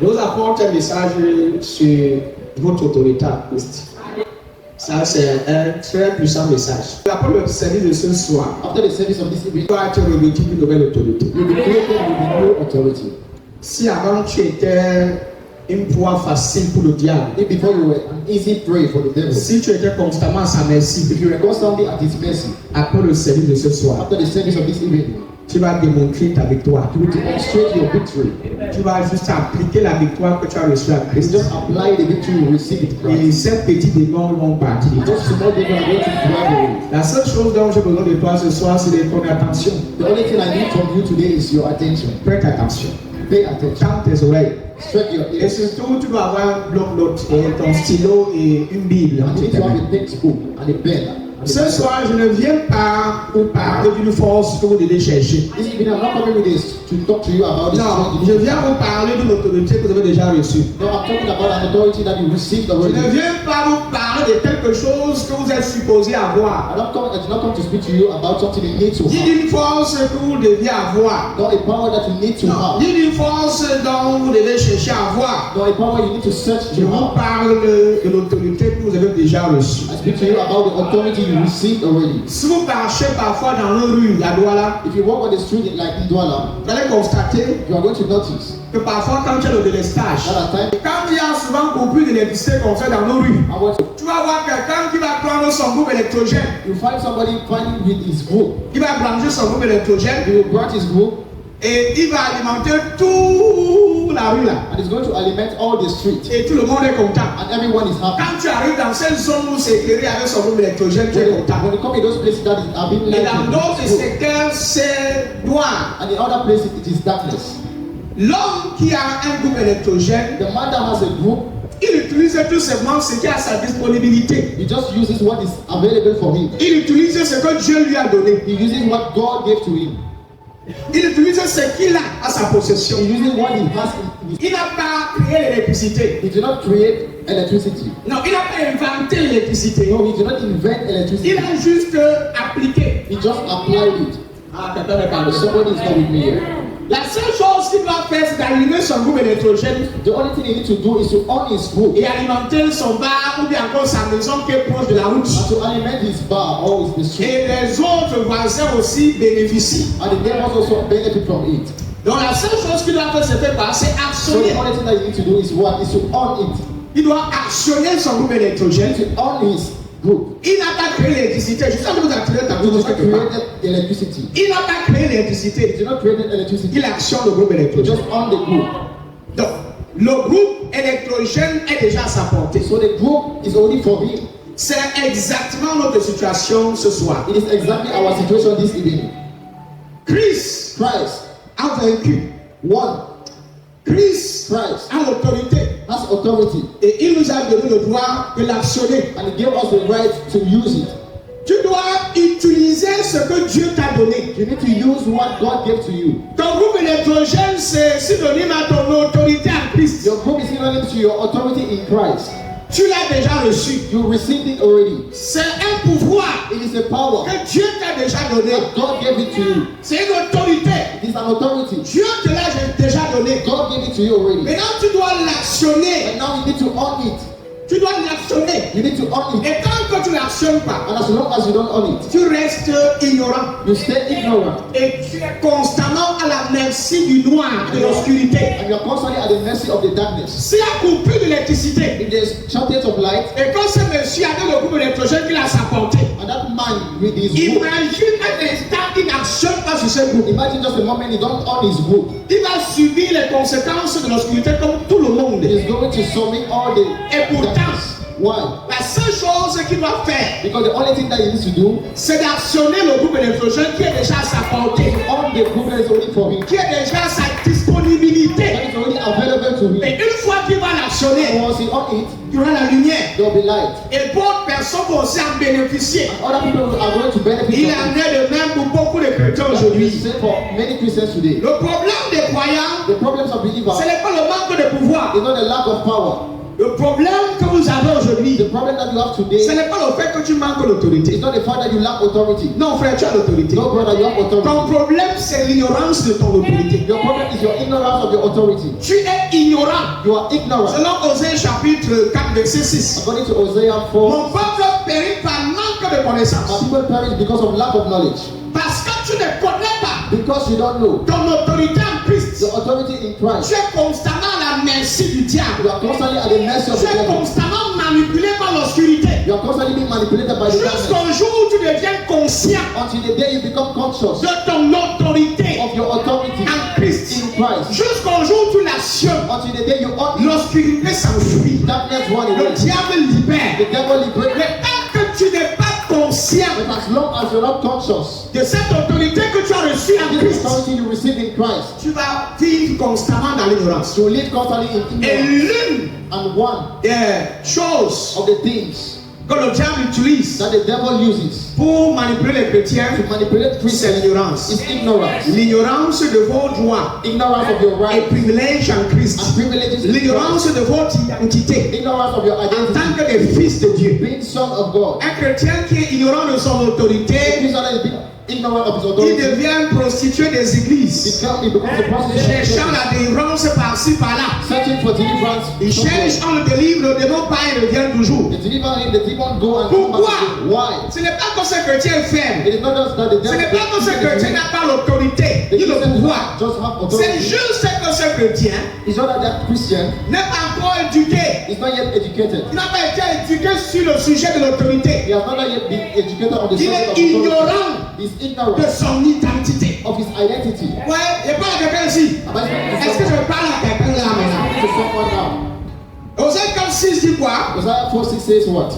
Nous apportons un message sur votre autorité à Christ. Ça, c'est un très puissant message. Après le service de ce soir, After the service of this evening, tu vas être revêtu d'une nouvelle autorité. you'll be created with a new authority. Si avant tu étais une proie facile pour le diable, If before you were an easy prey for the devil, si tu étais constamment à sa merci, if you were constantly at his mercy, après le service de ce soir, after the service of this evening, tu vas démontrer ta victoire. you will demonstrate your victory. Tu vas juste appliquer la victoire que tu as reçue à You Christ. just apply the victory you receive in Et Christ. ces petits démons vont partir. Those small devils are going to drive away. La seule chose dont j'ai besoin de toi ce soir, c'est de ton attention. The only thing I need from you today is your attention. Prête attention. Pay attention. Tends tes oreilles. Stretch your Et ears. surtout, tu dois avoir un bloc-notes et ton stylo et une Bible. And you need to have a textbook and a pen. Ce soir, je ne viens pas pour parler d'une force que vous devez chercher. This evening, I'm not coming with this to talk to you about this. Non, je viens vous parler d'une autorité que vous avez déjà reçue. No, I'm talking about an authority that you received Je already. ne viens pas vous parler de quelque chose que vous êtes supposé avoir. I did not come to speak to you about something you need to Ni have. d'une force que vous deviez avoir. Not a power that you need to Non, have. ni d'une force dont vous devez chercher à avoir. Not a power you need to search Je to vous have. parle de l'autorité que vous avez déjà reçue. I speak to you about the authority you received already. Si vous marchez parfois dans nos rues à Douala, If you walk on the street like in Douala, vous allez constater you are going to notice que parfois quand il y a le délestage, that at times, quand il y a souvent beaucoup d'électricité qu'on fait dans nos rues, tu vas voir quelqu'un qui va prendre son groupe électrogène, you find somebody finding with his group. il va brancher son groupe électrogène He will branch his group et il va alimenter toute la rue là. and it's going to aliment all the street. Et tout le monde est content. And everyone is happy. Quand tu arrives dans cette zone où c'est éclairé avec son groupe électrogène, tu es content. When you come in those places that are being Et dans d'autres lighted, secteurs, c'est noir. and in other places it is darkness. L'homme qui a un groupe électrogène, The man that has a group, il utilise tout simplement ce qui est à sa disponibilité. he just uses what is available for him. Il utilise ce que Dieu lui a donné. He uses what God gave to him. Il utilise ce qu'il a à sa possession. He uses what he has in his. Il n'a pas créé l'électricité. He did not create electricity. Non, il n'a pas inventé l'électricité. No, he did not invent electricity. Il a juste appliqué. He just applied it. Ah, quelqu'un me parle. Somebody is not with me here. La seule chose qu'il doit faire, c'est d'allumer son groupe électrogène The only thing he needs to do is to on his group et alimenter son bar ou bien encore sa maison qui est proche de la route. and to aliment his bar or his street. Et les autres voisins aussi bénéficient. And the neighbors also benefit from it. Donc la seule chose qu'il doit faire, c'est faire quoi? C'est So the actionner. only thing that you need to do is what? Is to on it. Il doit actionner son groupe You électrogène. need to on his group. Il n'a pas créé l'électricité. Je suis en train de vous attirer ta He chose did not quelque part. create electricity. Il n'a pas créé He l'électricité. did not create electricity. Il actionne le groupe He électrogène. just on the group. Donc, le groupe électrogène est déjà à sa portée. So the group is only for him. C'est exactement notre situation ce soir. It is exactly our situation this evening. Christ Christ a vaincu. won. Christ Christ a l'autorité. has authority Et il nous a donné le droit de l'actionner. and he gave us the right to use it. Tu dois utiliser ce que Dieu t'a donné. You need to use what God gave to you. Ton groupe électrogène, c'est synonyme à ton autorité en Christ. Your group is synonym to your authority in Christ. Tu l'as déjà reçu. You received it already. C'est un pouvoir It is a power que Dieu t'a déjà donné. that God gave it to you. C'est une autorité. It is an authority. Dieu te l'a déjà donné. God gave it to you already. Maintenant, tu dois l'actionner. And now you need to own it. Tu dois l'actionner. You need to own it. Et tant que tu ne l'actionnes pas, And as long as you don't own it, tu restes ignorant. you stay ignorant. Et tu es constamment à la merci du noir, de l'obscurité. And you are constantly at the mercy of the darkness. S'il y a coupure d'électricité, If there's shortage of light, et quand ce monsieur avait le groupe électrogène qu'il a à sa portée, and that man with his group, imagine un instant, il n'actionne pas sur ce groupe. imagine just a moment he don't own his group. Il va subir les conséquences de l'obscurité comme tout le monde. He is going to submit all the Et pourtant, darkness. Why? la seule chose qu'il doit faire, Because the only thing that he needs to do c'est d'actionner le groupe électrogène qui est déjà à sa portée, on the group that is only for him, qui est déjà à sa disponibilité. that is already available to him. Et une fois qu'il va l'actionner, And once he own it, il y aura la lumière. there will be light. Et d'autres personnes vont aussi en bénéficier. Other people are going to benefit Il from en it. est de même pour beaucoup de chrétiens It's aujourd'hui. the same for many Christians today. Le problème des croyants, The problems of believers ce n'est pas le manque de pouvoir. is not a lack of power. Le problème que vous avez aujourd'hui, The problem that you have ce today n'est pas le fait que tu manques is l'autorité. not the fact that you lack authority. Non, frère, tu as l'autorité. No, brother, you have Ton authority. problème, c'est l'ignorance de ton autorité. Your problem is your ignorance of your authority. Tu es ignorant. You are ignorant. Selon Osée chapitre 4, verset 6. According to Hosea 4, Mon peuple périt par manque de my connaissance. people perish because of lack of knowledge. Parce que tu ne connais pas Because you don't know ton autorité en Christ. your authority in Tu Christ. es constamment à la merci du diable. You are constantly at the mercy of Tu the es devil. constamment manipulé par l'obscurité. You are constantly being manipulated by the darkness. Jusqu'au jour où tu deviens conscient Until the day you become conscious de ton autorité of your authority en Christ. in Christ. Jusqu'au jour où tu l'assumes. Until the day you ought L'obscurité s'enfuit. darkness run Le away. diable libère. The devil liberates. Mais tant que tu n'es pas conscient But as long as you're not conscious de cette autorité que tu as reçue en of Christ, the authority you receive in Christ, tu vas vivre constamment dans l'ignorance. you live constantly in Et ignorance. l'une And one des choses of the things que le diable utilise that the devil uses pour manipuler les chrétiens, to manipulate c'est Christians l'ignorance. is ignorance. L'ignorance de vos droits Ignorance of your et rights privilèges en and Christ. privileges in Christ. L'ignorance de votre identité Ignorance of your en identity. tant que des fils de Dieu. Being son of God. Un chrétien qui est ignorant de son A autorité, Christian that is being ignorant of his il authority devient prostitué des églises, he becomes a prostitute. cherchant la délivrance par-ci par-là. Searching for deliverance. Il cherche, on le délivre, le démon part et revient toujours. The deliver him, the demon go and come Pourquoi? back again. Why? Ce n'est pas que ce chrétien est faible. It is not just that the Ce devil n'est pas que ce chrétien n'a pas l'autorité ni le pouvoir. just have C'est authority. juste que ce chrétien It's not that Christian n'est pas encore éduqué. is not yet educated. Il n'a pas été éduqué sur le sujet de l'autorité. He has not yet been educated on the Il subject est of ignorant authority. He's de ignorant son identité. of his identity. Ouais, il parle à quelqu'un ici. Am I speaking Est-ce que je parle à quelqu'un là maintenant? to someone now? Osée 4:6 dit quoi? Hosea 4:6 says what?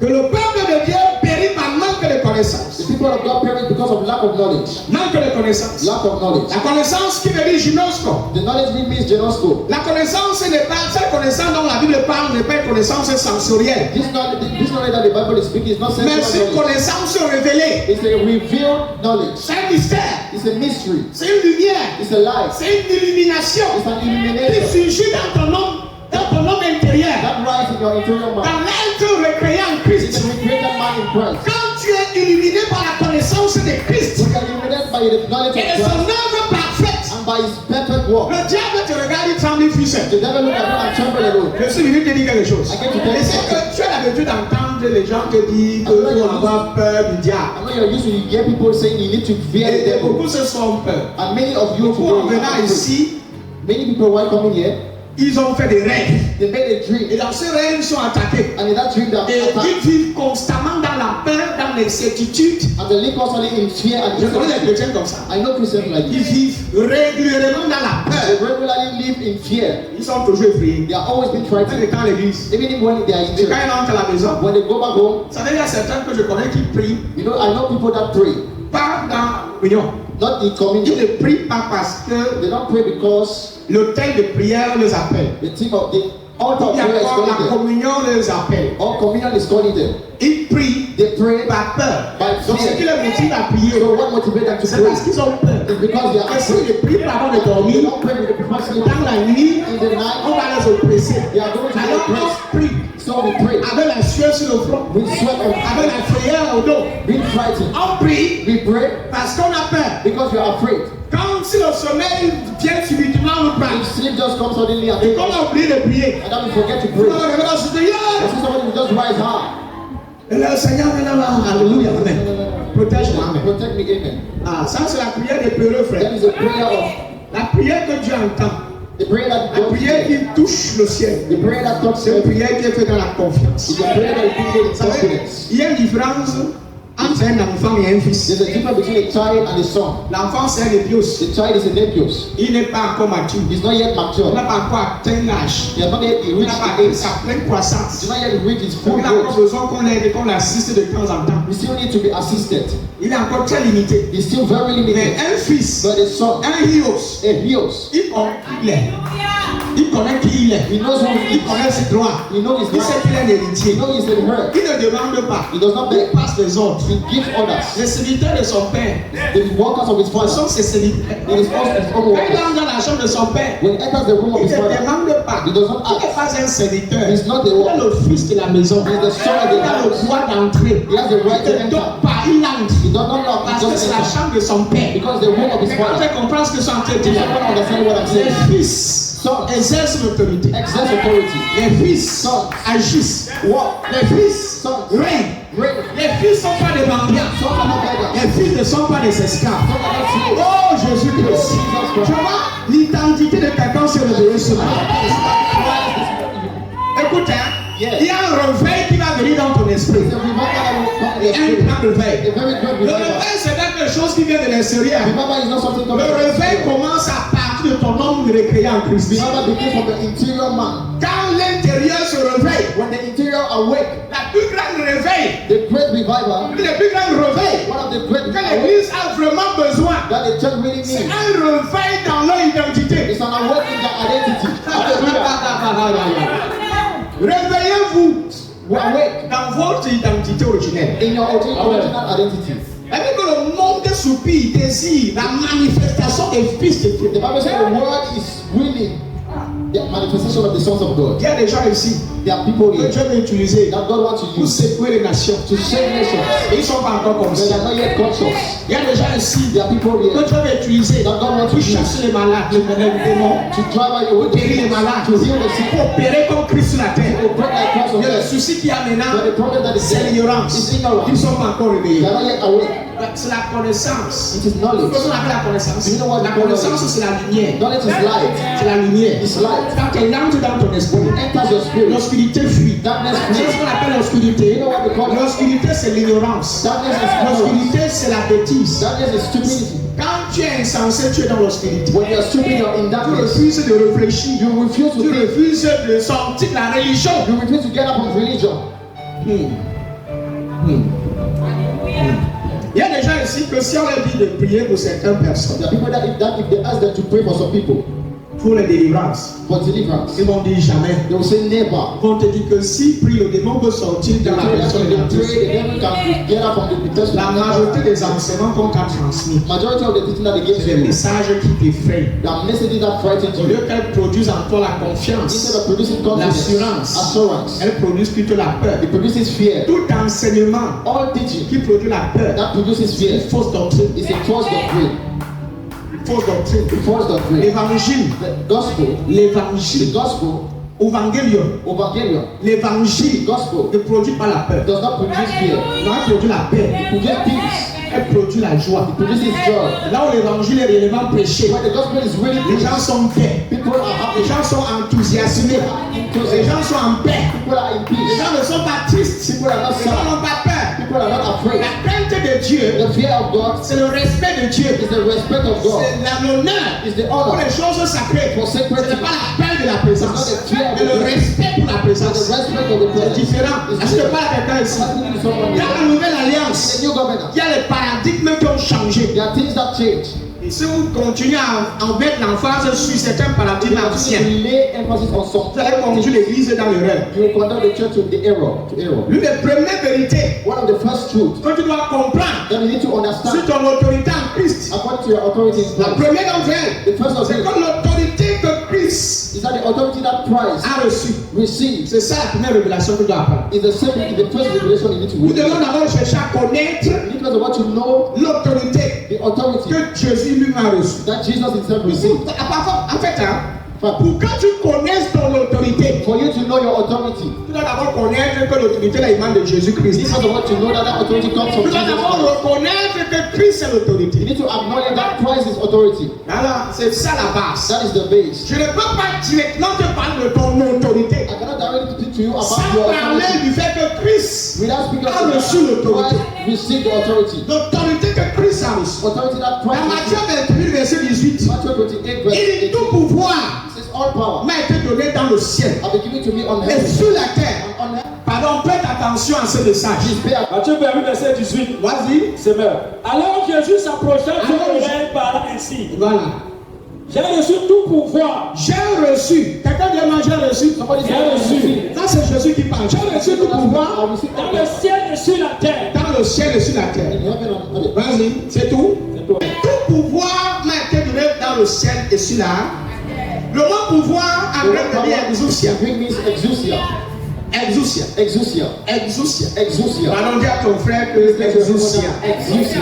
Que le peuple de Dieu périt par manque de connaissance. The people of God perish because of lack of knowledge. Manque de connaissance. Lack of knowledge. La connaissance qui veut dire gymnosco. The knowledge means genosco. La connaissance n'est pas, cette connaissance dont la Bible parle n'est pas une connaissance sensorielle. This knowledge that the Bible is speaking is not Mais c'est sensual une knowledge. connaissance révélée. It's a revealed knowledge. C'est un mystère. It's a mystery. C'est une lumière. It's a light. C'est une illumination It's an qui illumination surgit dans ton homme intérieur. that rises in your interior mind. Dans l'être recréé en It's Christ. a recreated mind in Christ. Quand tu es illuminé par la connaissance de Christ We are illuminated by the knowledge et of de son Christ œuvre parfaite, and by his perfect work. le diable te regarde, il tremble, il fuit seul. The devil look at you and tremble alone. Je suis venu te dire quelque chose. I came to tell Et you c'est something. que tu as l'habitude d'entendre les gens te dire qu'il faut avoir peur du diable. I know you're used to hear people saying you need to fear the Et devil. beaucoup se sont peur. And many of you Beaucoup en today, venant ici, many people while coming here, ils ont fait des rêves. they made a dream. Et dans ces rêves, ils sont attaqués. And in that dream, they Et are attacked. ils vivent constamment dans la peur, dans l'incertitude. And they live constantly in fear and Je connais des uncertainty. chrétiens comme ça. I know Christians like Ils this. vivent régulièrement dans la They peur. regularly live in fear. Ils sont toujours effrayés. They are always been Même frightened. quand l'église. Even when they are in Et quand church. ils rentrent à la maison, When they go back home, ça veut dire certains que je connais qui prient, you know, I know people that pray. pas dans l'union. Not in Ils communion. ne prient pas parce que They don't pray because l'hôtel de prière les appelle. the team of the altar of Il y a prayer is encore la calling them. communion les appelle. Or communion is calling them. Ils prient They pray. par peur. By Donc ce qui fear. les motive à prier, So what motivates them to c'est pray? parce qu'ils ont peur. It's because they are Et s'ils afraid. ne prient pas avant de They dormir, don't pray with the people sleeping. dans la nuit, In the night, on va les oppresser. they are going to be Alors on oppressed. prie So we pray. avec la sueur sur le front, We sweat on avec la frayeur au dos. being frightened. On prie We pray parce qu'on a peur. because we are afraid. Quand si le sommeil vient subitement nous prendre, If sleep just comes suddenly and et take qu'on us, a oublié de prier, and then we forget to on pray. va regarder dans ce Seigneur. You see somebody will just rise high. Et le Seigneur est là, alléluia, amen. Protège-moi, amen. Protect me, amen. Ah, ça c'est la prière des peureux, frère. That is a prayer of La prière que Dieu entend. the prayer that La God prière qui touche le ciel. the prayer that talks C'est une to prière qui est faite dans la confiance. is a prayer that is being made in Vous savez, confidence. il y a une différence entre un enfant et un fils. There's a difference between a child and a son. L'enfant c'est un épios. The child is a nepios. Il n'est pas encore mature. He's not yet Il mature. n'a pas encore atteint l'âge. He has not yet Il reached n'a pas the atteint age. sa pleine croissance. He's not yet reached his full Il a encore growth. besoin qu'on l'aide, qu'on l'assiste de temps en temps. We still need to be assisted. Il est encore très limité. He's still very Mais limited. un fils, But a son, un hios, a heals. il est. Il connaît qui il est. He knows who he Il is. connaît ses droits. He knows his Il sait rights. qu'il est un He héritier. knows he's in her. Il ne demande pas. He does not Il beg. passe les ordres. He gives orders. Les serviteurs de son père The workers of his sont father. ses serviteurs. It is also his own Quand il workers. entre dans la chambre de son père, When he enters the room of il his ne father, demande pas. he does not Il n'est ask. pas un serviteur. He's not the Il est worker. le fils de la maison. He is the son of the Il a le house. droit d'entrer. He has the right to Il ne enter. donne pas, il entre. He does not knock. He Parce que just c'est la enters. chambre de son père. Because the room of his Mais quand father. tu comprends ce que je suis en train de dire, Someone understand what I'm les saying? fils exercent l'autorité. Exerts authority. Les fils agissent. Walk. Les fils Sons. règnent. Reign. Les fils ne sont pas des mendiants. Sons are not beggars. Les fils ne sont pas des esclaves. Sons are not slaves. Oh Jésus-Christ. Tu vois, l'identité de quelqu'un s'est révélée ce matin. Écoute, hein, Yeah. il y a un réveil qui va venir dans ton esprit. It's a revival that will come in your Un spirit. grand réveil. A very great Le revival. réveil, c'est quelque chose qui vient de l'extérieur. Revival is not something coming Le from the réveil extérieur. commence à partir de ton homme recréé en Christ. Revival begins from the interior man. Quand l'intérieur se réveille, When the interior awake, la plus grande réveil, the great revival, le plus grand réveil one of the great que awake l'Église a vraiment besoin, that the church really c'est needs un réveil dans leur identité. is an awake in their identity. Réveillez-vous Awake dans votre identité originelle. in your original identity. Avec que le monde soupire, désire la manifestation des fils de Dieu. The Bible says the word is willing, the manifestation of the sons of God. Il y a des gens ici There are people que here Dieu veut utiliser that God wants to pour use secouer les nations. to save nations. Et ils ne sont pas encore But they conscients. are not yet conscious. Il y a des gens ici There are people que here Dieu veut utiliser that God wants to pour use chasser les malades, les démons, to drive out your pour guérir les wickedness, malades, to heal the sick, pour opérer comme Christ sur la terre. to break like Christ on Il y a le earth. souci qui a maintenant, But the problem that is c'est there l'ignorance. is Ils ignorance. ne sont pas encore They réveillés. are not yet awake. C'est la connaissance. It is knowledge. Qu'est-ce qu'on appelle la connaissance? You know what La we call connaissance, c'est la lumière. Knowledge is light. C'est la lumière. It's light. Quand elle entre dans ton esprit, When it enters your spirit, l'obscurité fuit. darkness C'est ce flees. qu'on appelle l'obscurité. You know what we call it? L'obscurité, c'est l'ignorance. Darkness is ignorance. L'obscurité, c'est la bêtise. Darkness is stupidity. Quand tu es insensé, tu es dans l'obscurité. When you are stupid, you are in Tu darkness. refuses de réfléchir. You refuse to Tu think. refuses de sortir de la religion. You refuse to get up from religion. Il y a des gens ici que si on leur dit de prier pour certaines personnes, There are people that if they ask them to pray for some people pour les délivrances, for deliverance, ils vont dire jamais. they will say never. Ils vont te dire que si prie, le démon peut sortir They dans la pray that personne if de they la pray, personne. the devil can get up from the person. La majorité des enseignements qu'on t'a transmis, Majority of the teaching that they give c'est to des you, messages qui t'effraient. there are messages that frighten Au you. lieu qu'elles produisent en toi la confiance, Instead of producing confidence, l'assurance, assurance, elles produisent plutôt la peur. it produces fear. Tout enseignement All teaching qui produit la peur, that produces c'est une fear fausse doctrine. is a false doctrine. Fausse doctrine. False doctrine. L'évangile, The gospel, the l'évangile, gospel, évangélion, evangelion, l'évangile gospel ne produit pas la peur. does not produce fear. Non, elle produit la paix. It produces peace. Elle produit la joie. It produces joy. Là où l'évangile est réellement prêché, When the gospel is really les gens preached, sont gays. people are Les happy. gens sont enthousiasmés. Les gens sont en paix. People are in Les peace. gens ne sont pas tristes. People are not Les gens sad. n'ont pas peur. People are not afraid. La crainte de Dieu, The fear of God c'est le respect de Dieu. is the respect of God. C'est l'honneur Is the pour honor. les choses sacrées. For sacred Ce n'est pas la peur de la It's présence, not the fear of mais le the respect pour la But the présence. respect of the C'est presence. différent. Est-ce que pas quelqu'un ici? Speaking to someone Dans la here. nouvelle In alliance, the new government, il y a les paradigmes qui ont changé. there are things that change. Et si vous continuez à mettre l'emphase sur certains paradigmes You anciens, lay emphasis on some vous allez conduire l'église dans l'erreur. You will conduct the church to the error. To error. L'une des premières vérités One of the first truths que tu dois comprendre that you need to sur understand ton autorité en Christ, according to your authority in la Christ. première d'entre elles, The first of c'est them que l'autorité que Christ is that the authority that Christ a reçue. receives C'est ça la première révélation que tu dois apprendre. is the same is the first revelation you need to Nous read. devons d'abord chercher à connaître You need to want to know l'autorité the authority que Jésus lui a reçue. that Jesus himself received. En fait, pour que tu connaisses ton autorité, For you to know your authority, tu dois d'abord connaître que l'autorité là émane de you Jésus-Christ. need to want to know that that authority comes Tu from dois Jesus d'abord Christ. reconnaître que Christ est You l'autorité. need to acknowledge that Christ is authority. Voilà, c'est ça la base. That is the base. Je ne peux pas directement te parler de ton autorité I cannot directly speak to you sans about your parler authority du fait que Christ without speaking a of reçu l'autorité. Christ received the authority. L'autorité que Christ a reçue. Authority that Dans Christ Matthieu received. 28, verset 18, Matthew 28 verse il dit 18. tout pouvoir It says all power m'a été donné dans le ciel have been given to me on et heaven sur la terre. and on earth. Pardon, prête attention à ce message. Please pay attention. Matthieu 28, verset 18. Vas-y. C'est meurt. Alors Jésus s'approcha Alors, de l'oreille, parla ainsi. Voilà. J'ai reçu tout pouvoir. J'ai reçu. Quelqu'un dit moi j'ai reçu. J'ai reçu. Ça c'est Jésus qui parle. J'ai reçu tout pouvoir Dans le ciel et sur la terre. dans le ciel et sur la terre. Vas-y, c'est tout. Tout pouvoir m'a été donné dans le ciel et sur la terre. Le mot pouvoir en grec veut dire exousia. Exousia. Exousia. Exousia. Exousia. Allons dire à ton frère que exousia. Exousia.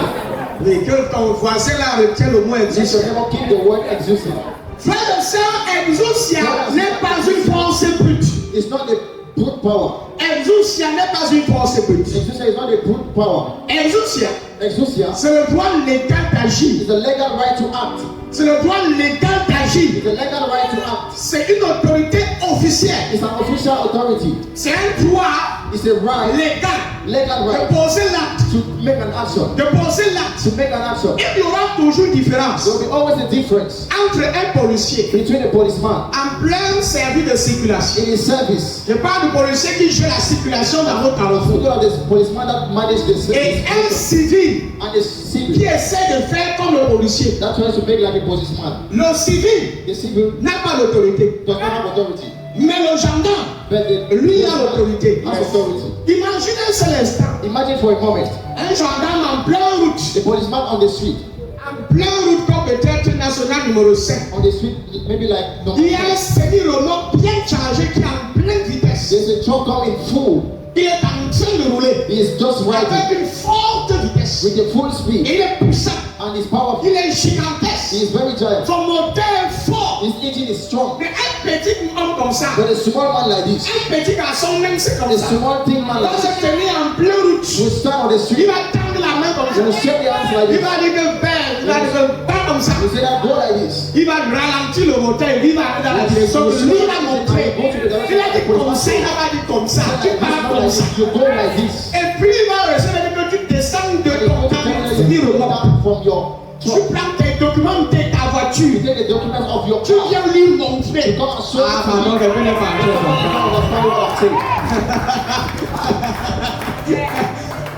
Mais que ton voisin là retient le mot You exousia. should never keep the word exousia. Frère et sœur, exousia n'est pas une force brute. It's not a brute power. Exousia n'est pas une force brute. Exousia is not a brute power. Exousia, Exousia c'est le droit légal d'agir. is the legal right to act. C'est le droit légal d'agir. It's the legal right to act. C'est une autorité officielle. It's an official authority. C'est un droit It's a right, légal legal de right poser l'acte. to make an action. De poser l'acte. To make an action. Il y aura toujours différence There will be always a difference entre un policier between a policeman en plein service de circulation. in his service. Je parle du policier qui gère la circulation dans votre carrefour. Think of this policeman that manage the Et un service civil and a qui civil essaie de faire comme le policier. that tries to make like a policeman. Le civil The civil n'a pas l'autorité. does not have authority, Mais le gendarme, but the lui a policeman l'autorité. has authority. Imaginez un seul instant. Imagine for a moment Un gendarme en pleine route. the policeman on the street, En pleine route comme peut-être national numéro 5. on the street, maybe like no, Il y a un semi-remorque bien chargé qui est en pleine vitesse. there's a truck coming full. Il est en train de rouler He is just riding avec une forte vitesse. with a full speed Il est puissant. and is powerful. Il est He gigantesque. is very giant. Son moteur est fort. His engine is strong. Mais un petit homme comme ça, But a small man like this, un petit garçon même c'est comme a ça, small thing man va like se this, tenir en pleine route. will stand on the Il street, va tendre la main comme he will ça. shake the hands like Il this. va dire que ben, il va dire que pas comme ça. He say that go like this. Il va ralentir le moteur, il va aller dans la direction que lui va montrer. Il a dit comme ça, il va dire comme ça. Tu parles comme ça. You go like this. Et puis il va recevoir que tu descends de ton camion, finir le mort. From your Tu truck. prends tes documents de ta You voiture. take the documents of your Tu car. viens lui montrer. You come and show Ah, it to pardon, me. je connais pas. You don't understand what I'm saying.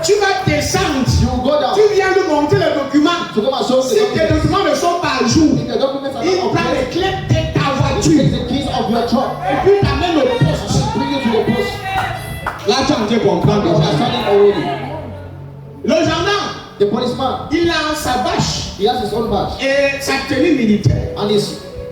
Tu vas descendre. You will go down. Tu viens lui montrer les documents. To come and show Si the tes documents. documents ne sont pas à jour, If the documents are il not prend les updated, clés de ta you voiture take the keys of your truck. et puis t'amène au poste. Bring it to the post. Là, tu es en train de comprendre You déjà. understand it already. Le gendarme, The policeman, il a sa vache he has his own badge. et sa tenue militaire. And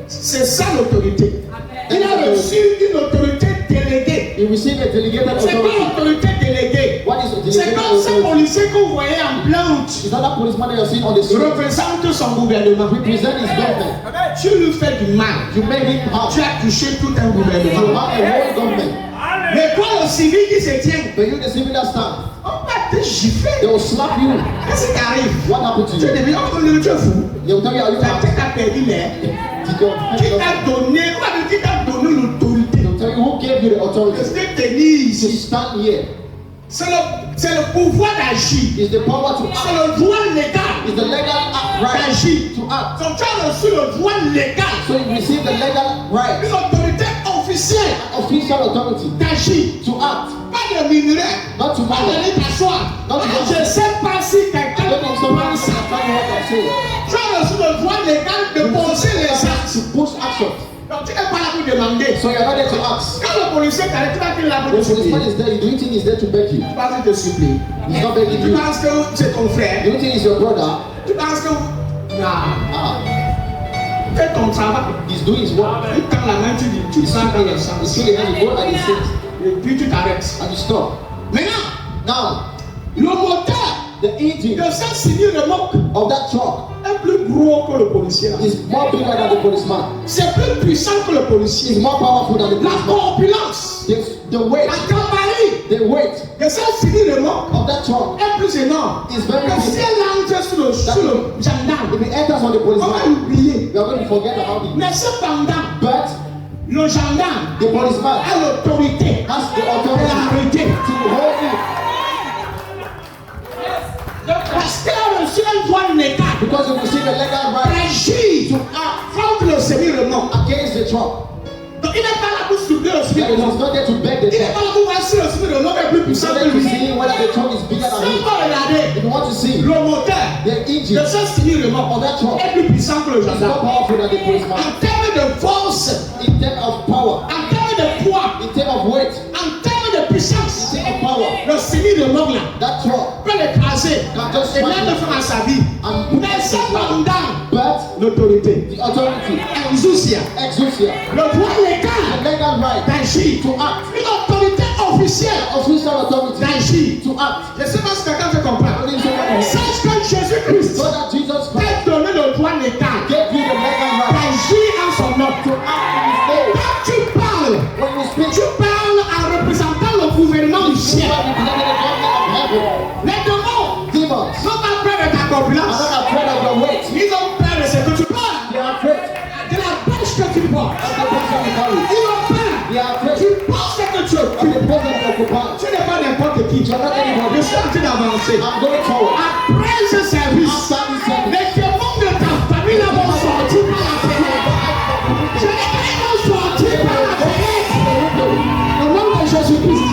C'est ça l'autorité. Il a reçu une autorité déléguée. he received a delegated C'est quoi authority. l'autorité déléguée? What is a C'est delegated comme ce authority? policier que vous voyez en plein route. Is that policeman that you're seeing on the street? Représente son gouvernement. Represent his government. Tu lui fais du mal. You make him hard. Tu as touché tout un You gouvernement. have a whole government. Mais quoi le civil qui se tient? But you, the civil that stand, On va te gifler. they will slap you. Qu'est-ce qui t'arrive? What happened to Tu es you? devenu tu es fou. They will tell you how you Ta act. tête a perdu l'air. Did your Qui t'a donné, on va te dire qui t'a donné l'autorité They will tell you who gave you the de authority se tenir to ici. stand here. C'est le pouvoir d'agir. Is the power to C'est act. le droit légal Is the legal right d'agir. to act. Donc tu as reçu le droit légal, So you receive the legal right, une autorité officielle official authority d'agir. to act, Pas de minerai, not to pas matter. d'aller t'asseoir. Non, Je ne sais pas si I quelqu'un don't know if someone comprend else ça. understand what I'm saying. Tu as reçu le droit légal de poser les actes. To push action. Donc tu n'es pas là pour demander. So you're not there to ask. Quand le policier t'arrête, tu vas qu'il est là pour The te supplier. policeman is there. You do think he's there to beg you? Tu vas te supplier. He's not begging Tu you. penses que c'est ton frère. You think he's your brother? Tu penses que. Non. Ah, Fais ton travail. he's doing his work. Il tend la main, tu dis, tu He's sens dans le speaking. sens. He's feeling and you go and he sings. Et puis tu t'arrêtes. And you stop. Maintenant, Now, le moteur the engine de ce civil remorque of that truck est plus gros que le policier. is more bigger than the policeman. C'est plus puissant que le It's policier. more powerful than the La policeman. corpulence, The weight, la gabarit the weight de ce civil remorque of that truck est plus énorme. is very Que si big. elle entre sur le gendarme, If it enters on the on va policeman, l'oublier. we are going to forget about it. Mais cependant, But le gendarme the policeman a l'autorité has the de authority l'arrêter. to hold it Parce qu'il a reçu un droit légal because you receive a legal right d'agir to act contre le civil remorque. against the truck. Donc il n'est pas là pour soulever supplier le spirit de He's l'homme. not there to beg the Il n'est tongue. pas là pour voir si le spirit de l'homme est plus He's puissant not que there to lui. see whether the tongue is bigger than Si on him. va regarder If you want to see le moteur the de engine ce signalement of that truck est plus puissant que le is more gendarme. powerful than the policeman. En termes de force, In terms of power, en termes de poids, in terms of weight, en termes de puissance, in terms of power, le signalement là that truck peut l'écraser can just et smash mettre it fin à sa vie. and put Mais it in cependant, But l'autorité, the authority, exousia, exousia, le droit the légal legal right d'agir, to act, une autorité officielle official authority d'agir. to act. Je ne sais pas si quelqu'un te comprend. Only someone else. Sache que Jésus-Christ So that Jesus t'a Christ donné le droit légal gave you the legal right d'agir en son nom. to act in His name. Quand tu parles, When you speak, tu parles en représentant le gouvernement du you ciel. are representing the government of heaven. Les démons Demons n'ont pas peur de ta are corpulence. not afraid of your weight. Ils ont peur de ce que tu parles, They are afraid de la pêche que tu portes. of the person you carry. Ils ont peur. They are afraid Tu penses que tu of occupes. the person you occupy. Tu n'es pas n'importe qui. You are not anybody. Je suis en train d'avancer. I'm going forward. Après ce service, After this service, les démons de ta famille là vont sortir par la fenêtre. Je les connais vont sortir par la fenêtre. Au nom de Jésus-Christ.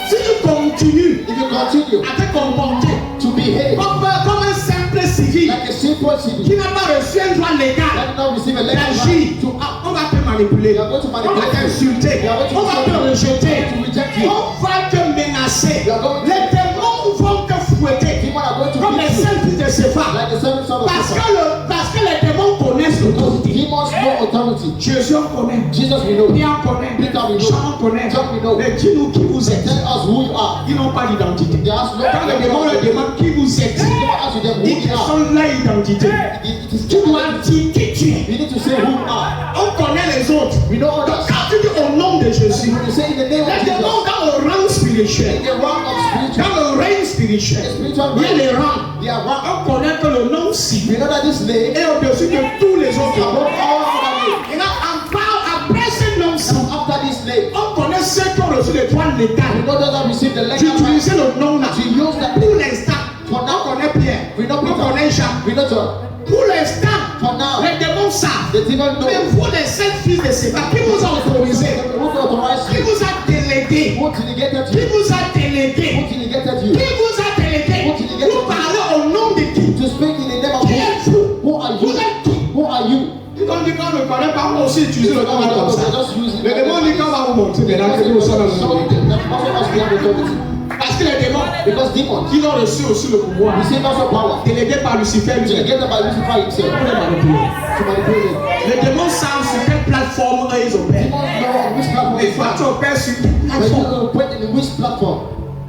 Si tu continues if you continue à te comporter to behave comme un simple civil like a simple citizen, qui n'a pas reçu un droit légal that did not receive a legal d'agir, right to act, on va te manipuler, they are going to on va manipulate you. t'insulter, They are going to on va te rejeter, to reject you. on va te menacer. They are going to- Les démons vont te fouetter People are going to comme les beat you saints fils de Sépha. like the seven sons of Sceva. Parce que les démons connaissent l'autorité. Demons know authority. Jésus en connaît, Jesus we know. Pierre en connaît, Peter we know. Jean en connaît. John we know. Mais dis-nous qui vous êtes. Tell us who you are. Ils n'ont pas d'identité. They ask no Quand les démons leur demandent qui vous êtes, They don't ask them who ils they are. sont leur identité. It is Tu dois dire qui tu es. You need to say who you are. On connaît les autres. We know Donc others. quand tu dis au nom de Jésus, When you say in the name les of démons Jesus, dans le rang spirituel, in the realm of spiritual, dans le règne spirituel, the spiritual il y a realm, les rangs. they are wrong. On connaît que le nom ci We know that this name est au-dessus de tous les autres above noms. all other names. Et là, on parle après ce nom ci. And after this name, On connaît ceux qui ont reçu les droits we légaux. know those that receive the legal right D'utiliser le nom là. to use that. Pour l'instant, on connaît Pierre, We know on Peter. connaît Jean. We know John. Pour l'instant, For now, les démons savent. the demon know. Mais vous, les sept fils de Séba, qui vous a autorisé, Who authorized qui you? vous a délégué, Who delegated qui you? vous a délégué, Who delegated qui you? vous a délégué pour parler au nom de qui? To speak in the name of Qui who? êtes-vous? Who are Vous you? êtes qui? Who are you? Ils ont dit qu'on ne connaît pas, moi aussi utiliser le nom là comme ça. Just use it. Le démon dit qu'on va vous montrer maintenant que nous sommes dans So l'autorité. that most of us we have authority. Parce que les démons, Because demons, ils ont reçu aussi le pouvoir, receive also power. délégué par Lucifer lui-même, Delegated by Lucifer himself pour les manipuler. to manipulate them. Les démons savent sur quelle plateforme eux, ils opèrent. Demons know on which platform Et they toi, fight. tu opères sur quelle But you plateforme? operate in which platform?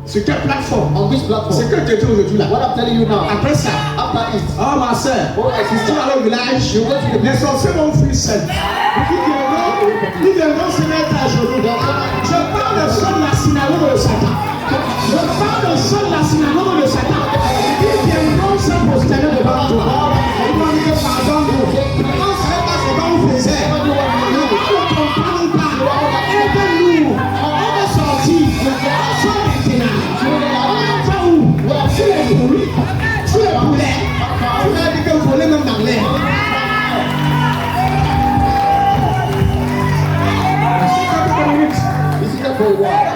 Sur quelle plateforme? On which C'est platform? que je te dis aujourd'hui là. What I'm telling you now, Après ça, after it, oh ma soeur, oh my tu sister, vas au village, les sorciers vont fuir seuls. Ils viendront se mettre à genoux. Je parle de ceux de la synagogue de Satan. Je parle de ceux de la synagogue de Satan. Ils viendront se prosterner devant toi. Ils vont dire pardon. On ne savait pas ce qu'on faisait. On ne comprend pas. Aide-nous. On va sortir. On sort maintenant. On va où? Sur les poules. Sur les poulets. Tu m'as dit que vous volez même dans l'air. this is the for a while.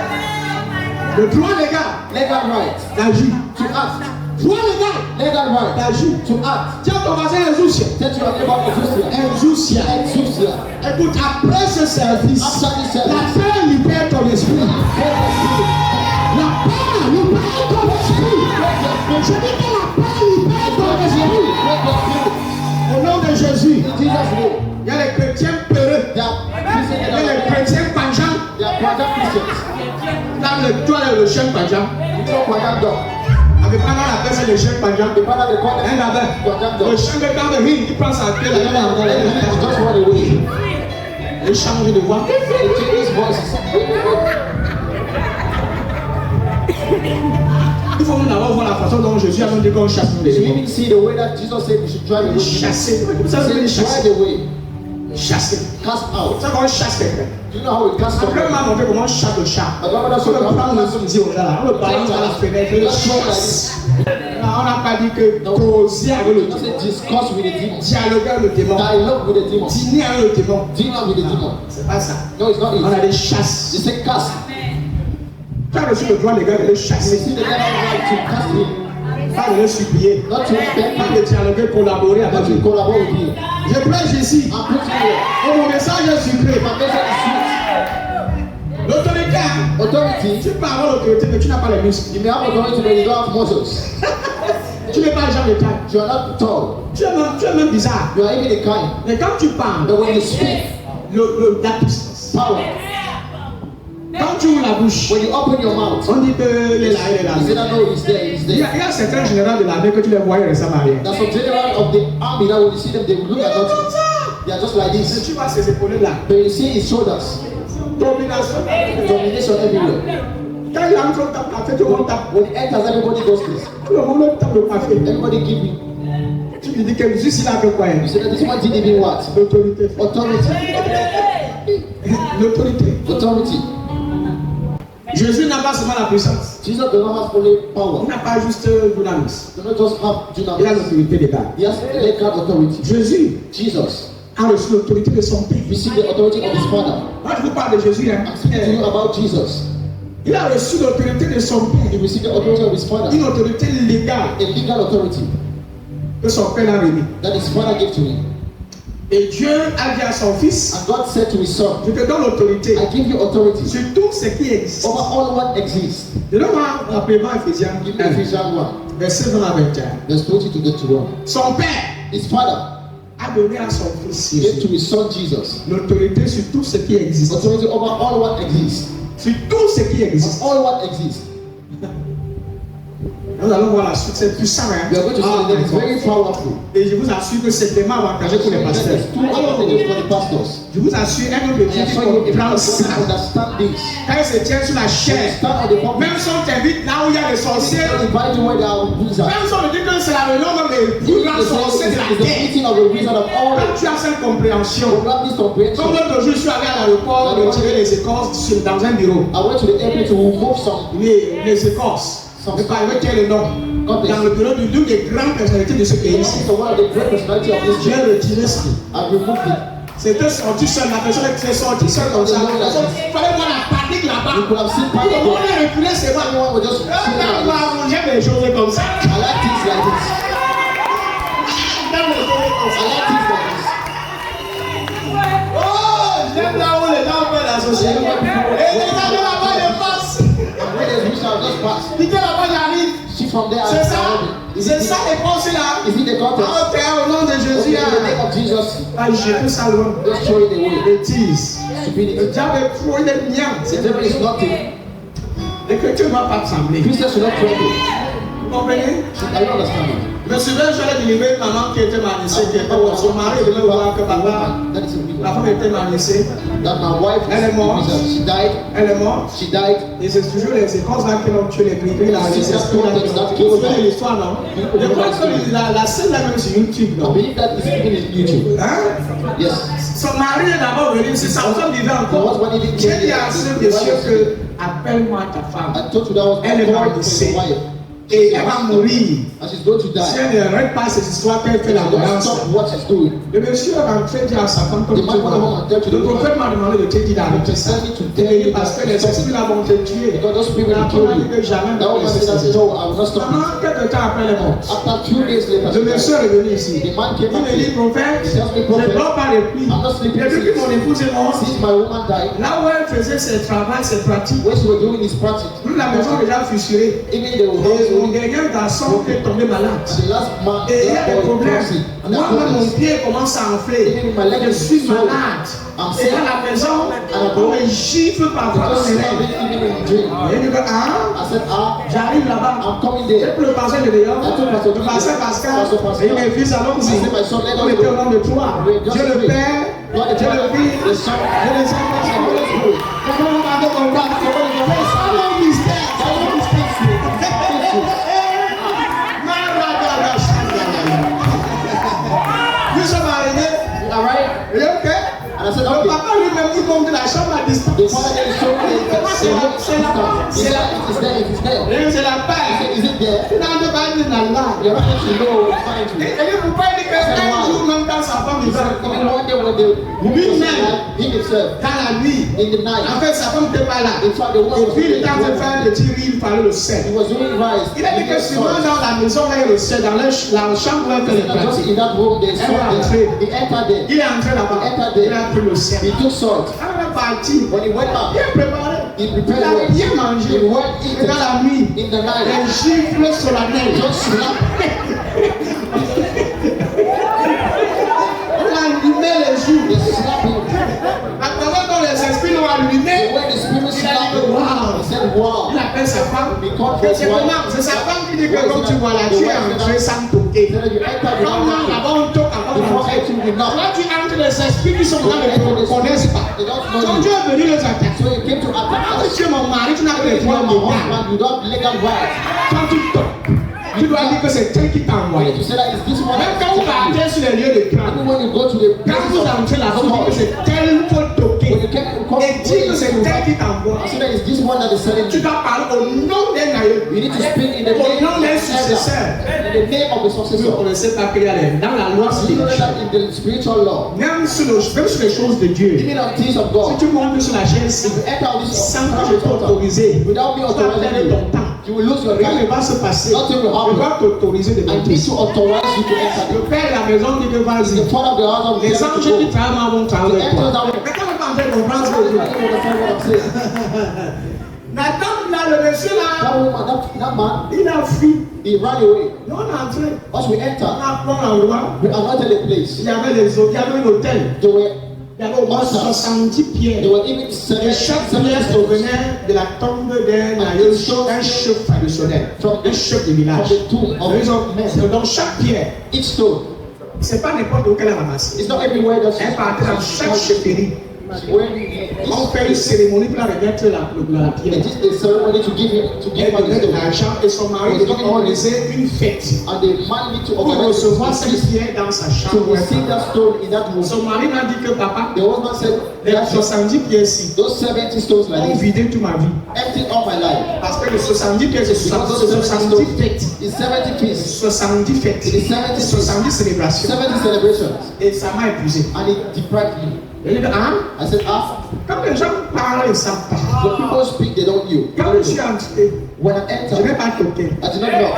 Le droit légal Legal right d'agir. to act. Droit légal Legal right d'agir. to act. Tiens ton voisin Exousia. Tell your neighbor Exousia. Exousia. Exousia. Écoute, après ce service, After this la service, paix libère ton esprit. God has given. La paix libère ton esprit. Je dis que la paix libère ton esprit. Break your spirit. Au nom de Jésus, In Jesus' name. il y a les chrétiens peureux. They are Christians Il y that a les are chrétiens panjans. they are Kwajang Christians. Dans le toit, le chien panjan. You know Kwajang dog. Avec pas la paix, c'est le chien panjan. The father they call Un them là-bas. Kwajang Le dog. chien de dans le ring, il prend sa tête And then là-bas. they just run away. Il change de voix. They change his voices. Il faut nous d'abord voir la façon dont Jésus a dit qu'on chasse nous You les démons. even see the way that Jesus said we should drive away. Chasser. Ça veut He dire said chasser. drive away, Chasser. cast out. Ça qu'on chasse quelqu'un. Do you know how we cast out? Après, on m'a montré comment on chasse le chat. My grandmother On showed le me prend, how on le dit au gars là. On le balance à la fenêtre, on le Let's try like chasse. this. on n'a pas dit que causer avec le Don't say démon. discuss with the demon. Dialoguer avec le démon. Dialogue with the demon. Dîner avec le démon. Dinner with the demon. C'est pas ça. No, it's not On a it. des chasses. They say cast. Tu as reçu le droit légal de les You chasser. see the devil right to cast him. Pas de les supplier. Not to beg Pas him. de dialoguer, collaborer Not avec to lui. collaborate with him. Je prêche ici. I'm preaching here. Et mon message est sucré. My message is sweet. L'autorité, hein, Authority. tu peux avoir l'autorité, mais tu n'as pas les muscles. You may have authority, but you don't have muscles. Tu n'es pas le genre de taille. You are not tall. Tu es même bizarre. You are even a kind. Mais quand tu parles, But when you speak, la puissance. power. Quand tu ouvres la bouche, When you open your mouth, on dit qu'il est là, il est là. you say that no, he's there, he's Il y there. a certains généraux de l'armée que tu les voyais récemment arrière. There's some general of the army that when you see them, they look at nothing. They are just like Et this. tu vois ces épaules là. But you see his shoulders, Domination. domination everywhere. Quand il entre, on tape la tête, on tape. When he enters, everybody does this. Tout le monde tape le café. Everybody give me. Tu lui dis que Jésus, il a fait quoi? You say that this one did even what? L'autorité. Authority. L'autorité. Authority. Jésus n'a pas seulement la puissance. Jesus does not have only Il power. n'a pas juste dunamis. He does not just have Il a dunamis. l'autorité légale. He has legal authority. Jésus Jesus a reçu l'autorité de son Père. received the authority of his father. Moi, je vous parle de Jésus. Hein. I'm speaking to you about Jesus. Il a reçu l'autorité de son He Père. received the authority of his father. Une autorité légale A legal authority que son Père l'a remis. that his father gave to him. Et Dieu a dit à son Fils, And God said to his son, je te donne l'autorité I give you authority sur tout ce qui existe. over all what exists. Je donne rapidement Ephésiens Give me 1, Ephesians 1, verset 20 à 21. verse 20 to 21. Son Père His father a donné à son Fils gave Jésus to his son Jesus l'autorité sur tout ce qui existe. authority over all what exists. Sur tout ce qui existe. All what exists. Nous allons voir la suite, c'est puissant. Hein? We are going to see that it's very powerful. Et je vous assure que c'est tellement avantageux pour les pasteurs. There's two advantages for the pastors. Je vous assure, un homme de Dieu I qui assure you, if you comprend ça. understand this, Quand il se tient sur la when you chair, stand on the pulpit, même si on t'invite là où il y a les sorciers, invite you where there are wizards. même si on te dit que c'est la réunion même des plus grands sorciers de la It's the terre, meeting of the wizard of all. quand tu as cette compréhension, You have this comprehension. comme l'autre jour, je suis allé à l'aéroport retirer les écorces dans un bureau. I went to the airport to remove some. Les écorces. Je ne vais pas évoquer le nom. Dans le bureau d'une des grandes personnalités de ce pays. So one of the great personality of this J'ai church, retiré ça. I removed it. C'était sorti seul, la personne était sortie seule comme ça. Il fallait voir la pratique là-bas. You could have seen part Tout le of monde it. est reculé, c'est moi. Everyone would just sit like this. J'aime les choses comme ça. I like things like this. J'aime les choses comme I ça. like things like this. Oh, j'aime là où les gens veulent l'associer. Et les gens de là-bas, ils passent. And when there's wish, I'll just pass. Dites là-bas, j'arrive. See from there, C'est I'll ça. C'est ça les pensées là. Is it the context? Ah, Père, au nom de Jésus. In the name of Jesus, Ah, j'ai tout ça loin. just throw it away. Bêtise. Le Stupidity. diable est trop, il est bien. The devil is nothing. L'écriture ne va pas trembler. Christians should not tremble. Vous comprenez? I don't understand that. Je me souviens, j'allais délivrer une maman qui était manicée, qui était morte. Son mari devait voir que papa, That is a la wizard. femme était manicée, That my wife is Elle est morte. a wizard. She died. elle est morte. She died. Et c'est toujours les écorces là qui l'ont tué, les gris, là, les esprits là qui l'ont tué. Vous connaissez l'histoire, non? Je crois que la scène là même sur YouTube, I non? believe that is even in YouTube. Hein? Yes. Son mari est d'abord venu, c'est ça, on vivait encore. J'ai dit à ce monsieur que, appelle-moi ta femme. I told you that was Elle est called morte for ici. your wife. Et elle va mourir. And she's going to Si die. elle ne règle pas cette histoire qu'elle fait la She don't violence. stop what she's doing. Le monsieur est rentré dire à sa femme comme The man tu went home and told vois. to Le the prophète m'a demandé de te dire d'arrêter ça. Tell me to tell Et you parce que that les stop esprits it. là vont te tuer. Because those people La will kill femme a dit you. que jamais That ne woman laisser said ça. that no, I will not stop it. Maman, quelques temps après elle est morte. After 2 days later, Le she monsieur died. est revenu ici. The man came Il back me dit, here. prophète, He tells me, je ne prophet, dors pas depuis. I'm not sleeping Depuis que since. mon épouse est morte, Since my woman died, là où elle faisait ses travaux, ses pratiques, what she was doing is practice. toute la maison est déjà fissurée. Even the Et mon house, dernier garçon est tombé malade. the last man, Et il y a des that boy, problèmes. Percy, and Moi, that même mon problems. pied commence à enfler. Even my leg Je is suis swollen. malade. I'm Et sick. à la maison, on me gifle parfois dans Just les sleeping rêves. even in dream. Et il dit, I ah, said, j'arrive là-bas. I'm coming Et there. puis le pasteur de dehors, I told Pastor le pasteur Pascal, Pastor Pascal. et mes fils, allons-y. I said, my son, let On us était au go. nom de toi. Dieu le Père, God the Dieu le Father, Fils, the Son, Dieu le Saint-Esprit. and the Holy Spirit. Comment on va te comprendre? C'est un mystère. C'est un mystère. Nous sommes arrivés. All right? Et ok. And I said, Le okay. papa lui-même, il monte de la chambre à distance. The father then showed me that C'est la paix. he said, it is there, it is there. Et c'est la paix. Is it there? Tu n'as pas dit la là. You're not going to know find you. Et vous pouvez dire qu'un jour, même dans sa femme, il va. Even one day when they he himself Dans la nuit. in the night. En fait, sa femme n'était pas là. In fact, the one Et puis, il était en train de faire un petit riz, il parlait le sel. he was doing rice. Il a dit que souvent dans la maison, là, il y a le sel. Dans la chambre, où il fait les Just pratiques. in that room, they saw entré. he entered there. Il est entré là-bas. Il a pris le sel. He took salt. Quand il est parti, When he went up, il a préparé. he Il prepared a what? bien mangé. He went Et dans la nuit, in the night. les gifles solennels. Just slap. On a allumé les jours. They slap him. La parole dont les esprits l'ont allumé. When the spirit slapped him, he said, wow. Il appelle sa femme. He called Et for c'est his wife. comment? C'est sa femme qui dit que comme tu vois là, tu es entré sans toquer. Then you entered Quand without knocking. là-bas on toque avant Before d'entrer. entering, you knock. Là tu entres les esprits qui sont là ne te connaissent pas. They don't know Donc you. Dieu est venu les attaquer. So you came to Quand attack us. tu es mon mari, tu n'as pas les If you droits are my légaux. husband, you don't have legal rights. Quand tu toques, tu dois dire que c'est tel qui t'a You envoyé. need to say that it's this one. Même quand vous partez sur les lieux de crime, Even when you go to the quand vous entrez là-bas, vous dites que c'est tel qu'il faut toquer. when you come Et dis que c'est tel qui t'envoie. say that it's this one that is selling Tu you. dois parler au nom d'un aïeux. You need to speak in the Au name nom of d'un the successeur. in the name of the On successor. ne sait pas qu'il y a les, dans la loi You know spirituelle. that in the spiritual law, Même sur les choses de Dieu. even on things of Si God, tu montes sur la chaise if you enter on this sans que je t'autorise, without me tu vas perdre authorizing ton you, temps. you will lose your Rien ne time. va se passer. Nothing will Je happen. dois t'autoriser de I monter. need to authorize you to enter. Le père de la maison dit que The vas-y. father of the house of Les the anges qui travaillent vont travailler avec toi. angels Mais quand on va en train de comprendre ce que je I dis. don't understand what I'm saying. La dame là, le monsieur là, That woman, that man, il a fui. he ran away. Nous on est entré. Once we On enter, a pris l'endroit. we anointed the place. Il y avait les hôtels, il y avait un hôtel. There were, Il y avait au moins 70 pierres. there were even Et seven, chaque seven pièce stones provenait de la tombe d'un aïeul, un chef traditionnel, un chef de from village. the tomb of men. Donc chaque pierre, Each stone. c'est pas n'importe où qu'elle a ramassé. It's not everywhere that Elle partait dans chaque chefferie. On It fait une cérémonie pour la remettre la pierre. is a ceremony to give him to give Elle her the donnait de stone. l'argent et son mari devait organiser une fête And the man need to pour organize recevoir a cette feast pierre dans sa to chambre. receive that stone in that room. Son mari m'a dit que papa, The husband said, les 70 pierres-ci those 70 stones ont like this, vidé toute ma vie. empty all my life. Parce que les 70 pierres, c'est Because 70 those 70 fêtes. stones is 70 feasts, 70 fêtes. it is 70 70 célébrations. 70 celebrations. Et ça m'a épuisé. And it deprived me. Et il dit, hein? I said, ah, Quand les gens parlent, ils ne savent pas. when people speak, they don't know. Quand je suis entré, When I je ne vais entered, pas toquer. I did not know.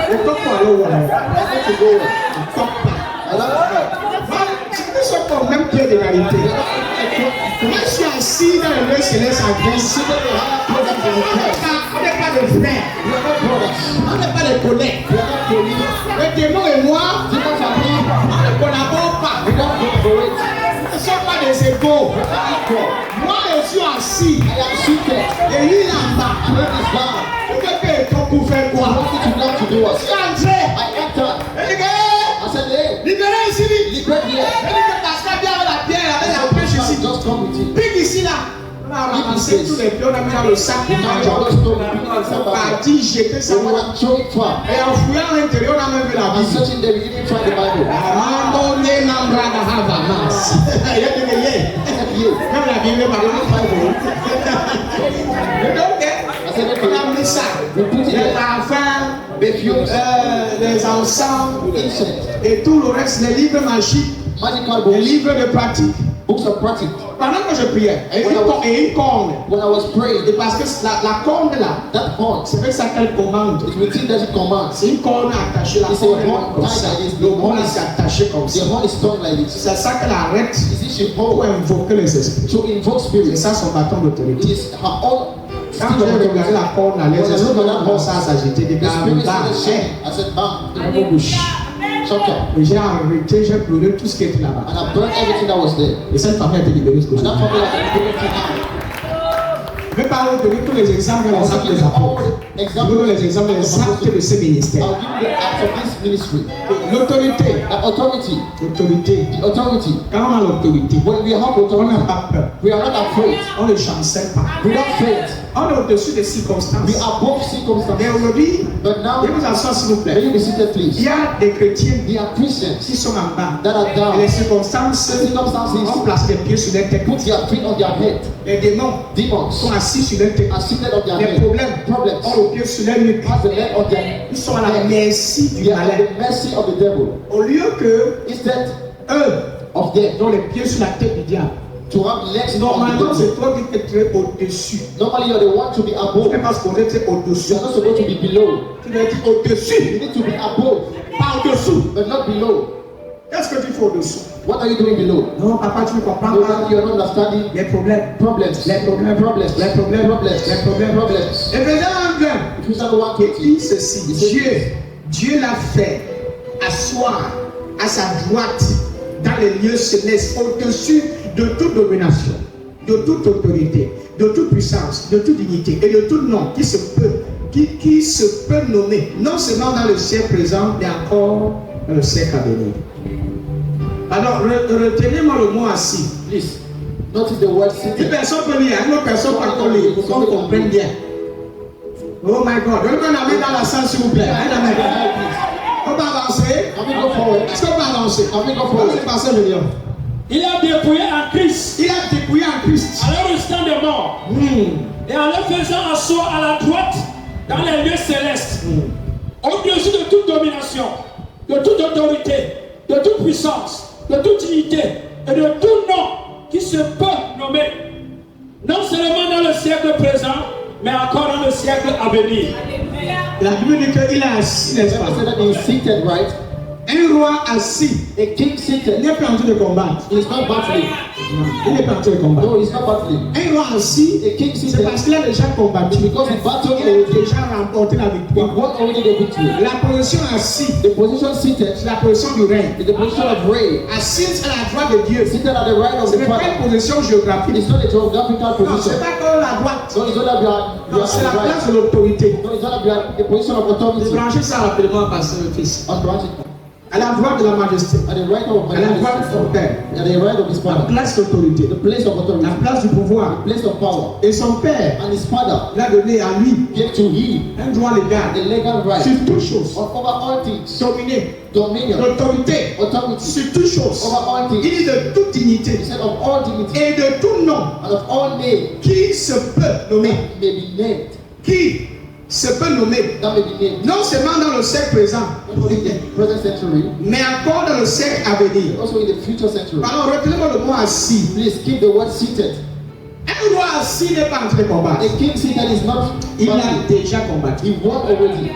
Je toque pour aller où I on est. had to go. Je toque pas. I don't Moi, je suis sur le même pied d'égalité. Moi, je suis assis dans le lieu céleste à Grèce. On n'est pas des frères. We are not brothers. On n'est pas des collègues. We are not colleagues. Le démon et moi, Demons are me. on ne collabore pas. We don't cooperate. Nous ne sommes pas des égaux. We are equal. Moi, je suis assis. I am seated. Et lui, là-bas. And it is bound. Vous devez être pour faire I quoi? want you to know to do Je us. suis entré. I entered. Et dit I said, hey, libérez ici. liberate here. Et dit que parce qu'il y a la pierre, avec la pêche ici. Just come with it. Pique ici là. On a ramassé tous les pieds, on a mis dans le sac. We found all those stones, we put it inside On the bag. parti jeter ça. So we were throwing far. Et en fouillant à l'intérieur, on a même vu la And Bible. searching there, we even tried the Bible. Abandonné Nambrada Havanas. Il y a des liens. I said, yeah. Même la Bible m'a donné le Bible. Et donc, I said, on a okay. mis ça. We put it Les there. parfums, Perfumes, les encens incense, et tout le reste, les livres magiques, magical les books, livres de pratique. books of practice. Pendant que je priais, et une corne. When I was praying, Et parce que la corne là, that horn, c'est avec ça qu'elle commande. it will think that it commands. C'est une corne attachée, la It's a corne est horn comme ça. tied like this. Le horn est attaché comme The ça. horn is turned like this. C'est ça qu'elle arrête Is it she pour hold invoquer les esprits. to invoke C'est spirits? ça son bâton It d'autorité. is her own. Quand j'ai regardé la corne là, les esprits commencent à s'agiter. Des The gars, spirit bam, is hey, shaking. I said, bam, dans vos bouches. shut up. Et j'ai arrêté, j'ai pleuré tout ce qui était là-bas. And I burned everything that was there. Et cette famille a été libérée And that jusqu'aujourd'hui. family has been given to now. Je vais pas vous donner tous les exemples I'll des give actes you des all apôtres. the Je vous donne les exemples des actes de ces ministères. I'll give you the acts of this ministry. L'autorité. The authority. L'autorité. The authority. Quand on a l'autorité, When we have on n'a authority, pas peur. we are not afraid. On ne chancelle pas. We don't faint. On est au-dessus des circonstances. We are above circumstances. Mais aujourd'hui, But now, veuillez vous asseoir s'il vous may plaît. you be seated, please. Il y a des chrétiens There are Christians qui sont en bas. that are Et down. les circonstances ont placé les pieds sur les têtes. Put their feet on their head. Les démons Demons sont assis sur les têtes. are seated on their Les head. problèmes Problems ont le pied sur les nuques. has the leg on their Ils sont à la merci du They are malin. at the mercy of the devil. Au lieu que Instead eux of them ont les pieds sur la tête du diable. to have legs on Normalement, the c'est devil. toi qui es très au-dessus. Normally, you're the one to be Ce above. n'est pas ce qu'on est très au-dessus. You're not supposed to be below. Tu dois être au-dessus, You need to be above, pas au-dessous. but not below. Qu'est-ce que tu fais au-dessous? What are you doing below? Non, papa, tu ne comprends No, pas. you're not understanding Les problèmes. problems. Les problèmes. Problems. Les problèmes. Problems. Les problèmes. Problems. Éphésiens 1:20. Ephesians 1:20. Il dit ceci. Dieu l'a fait asseoir à sa droite dans les lieux célestes au-dessus de toute domination, de toute autorité, de toute puissance, de toute dignité et de tout nom qui se peut nommer, non seulement dans le siècle présent, mais encore dans le siècle à venir. Alors, retenez-moi le mot assis. Please, notice the word Une seated. personne peut lire, une autre personne peut lire, pour qu'on comprenne bien. Oh my God, donnez-moi un amen dans la salle, s'il vous plaît. Un amen. On va avancer. Can we go forward? Est-ce qu'on va avancer? Can we go On forward? va passer le lion. Il a dépouillé en Christ Il a dépouillé en Christ. à leur instant de mort et en le faisant asseoir à la droite dans les lieux célestes, au-dessus de toute domination, de toute autorité, de toute puissance, de toute dignité et de tout nom qui se peut nommer, non seulement dans le siècle présent, mais encore dans le siècle à venir. La Bible dit qu'il est assis, n'est-ce pas? I said that he is seated, right? Un roi assis. A king Il seated. n'est pas en train de combattre. He is not battling. Il n'est pas en train de combattre. No, he's not battling. Un roi assis, A king c'est seated. parce qu'il a déjà combattu. Because he battled Il a already. déjà remporté la He victoire. won already the victory. La position assis, The position seated c'est la position du règne. is the position of reign. Assise à la droite de Dieu. Seated at the right of Ce the n'est pas Father. une position géographique. It's not a geographical Non, ce position. n'est pas que la droite. No, it's not that you Non, are c'est la at the place right. de l'autorité. No, it's not that you are the position of authority. Branchez ça rapidement, pasteur le fils. Unbranch it. À la droite de la majesté. At the right of À la droite de son père. At the right of his La father. place d'autorité. The place of authority. La place du pouvoir. The place of power. Et son père And his father l'a donné à lui gave to him un droit légal the legal right sur toutes choses. of over all things. Dominer. Dominion. L'autorité Authority. sur toutes choses. Over all Il things. dit de toute dignité Instead of all dignity. et de tout nom And of all name qui se peut nommer. may be named. Qui se peut nommer. That may be named. Non seulement dans le siècle présent, Not only in the present century, mais encore dans le siècle à venir. also in the future century. Alors retenez-moi le mot assis. Please keep the word seated. Un roi assis n'est pas en train de combattre. A king seated is not Il a battling. déjà combattu. He won already.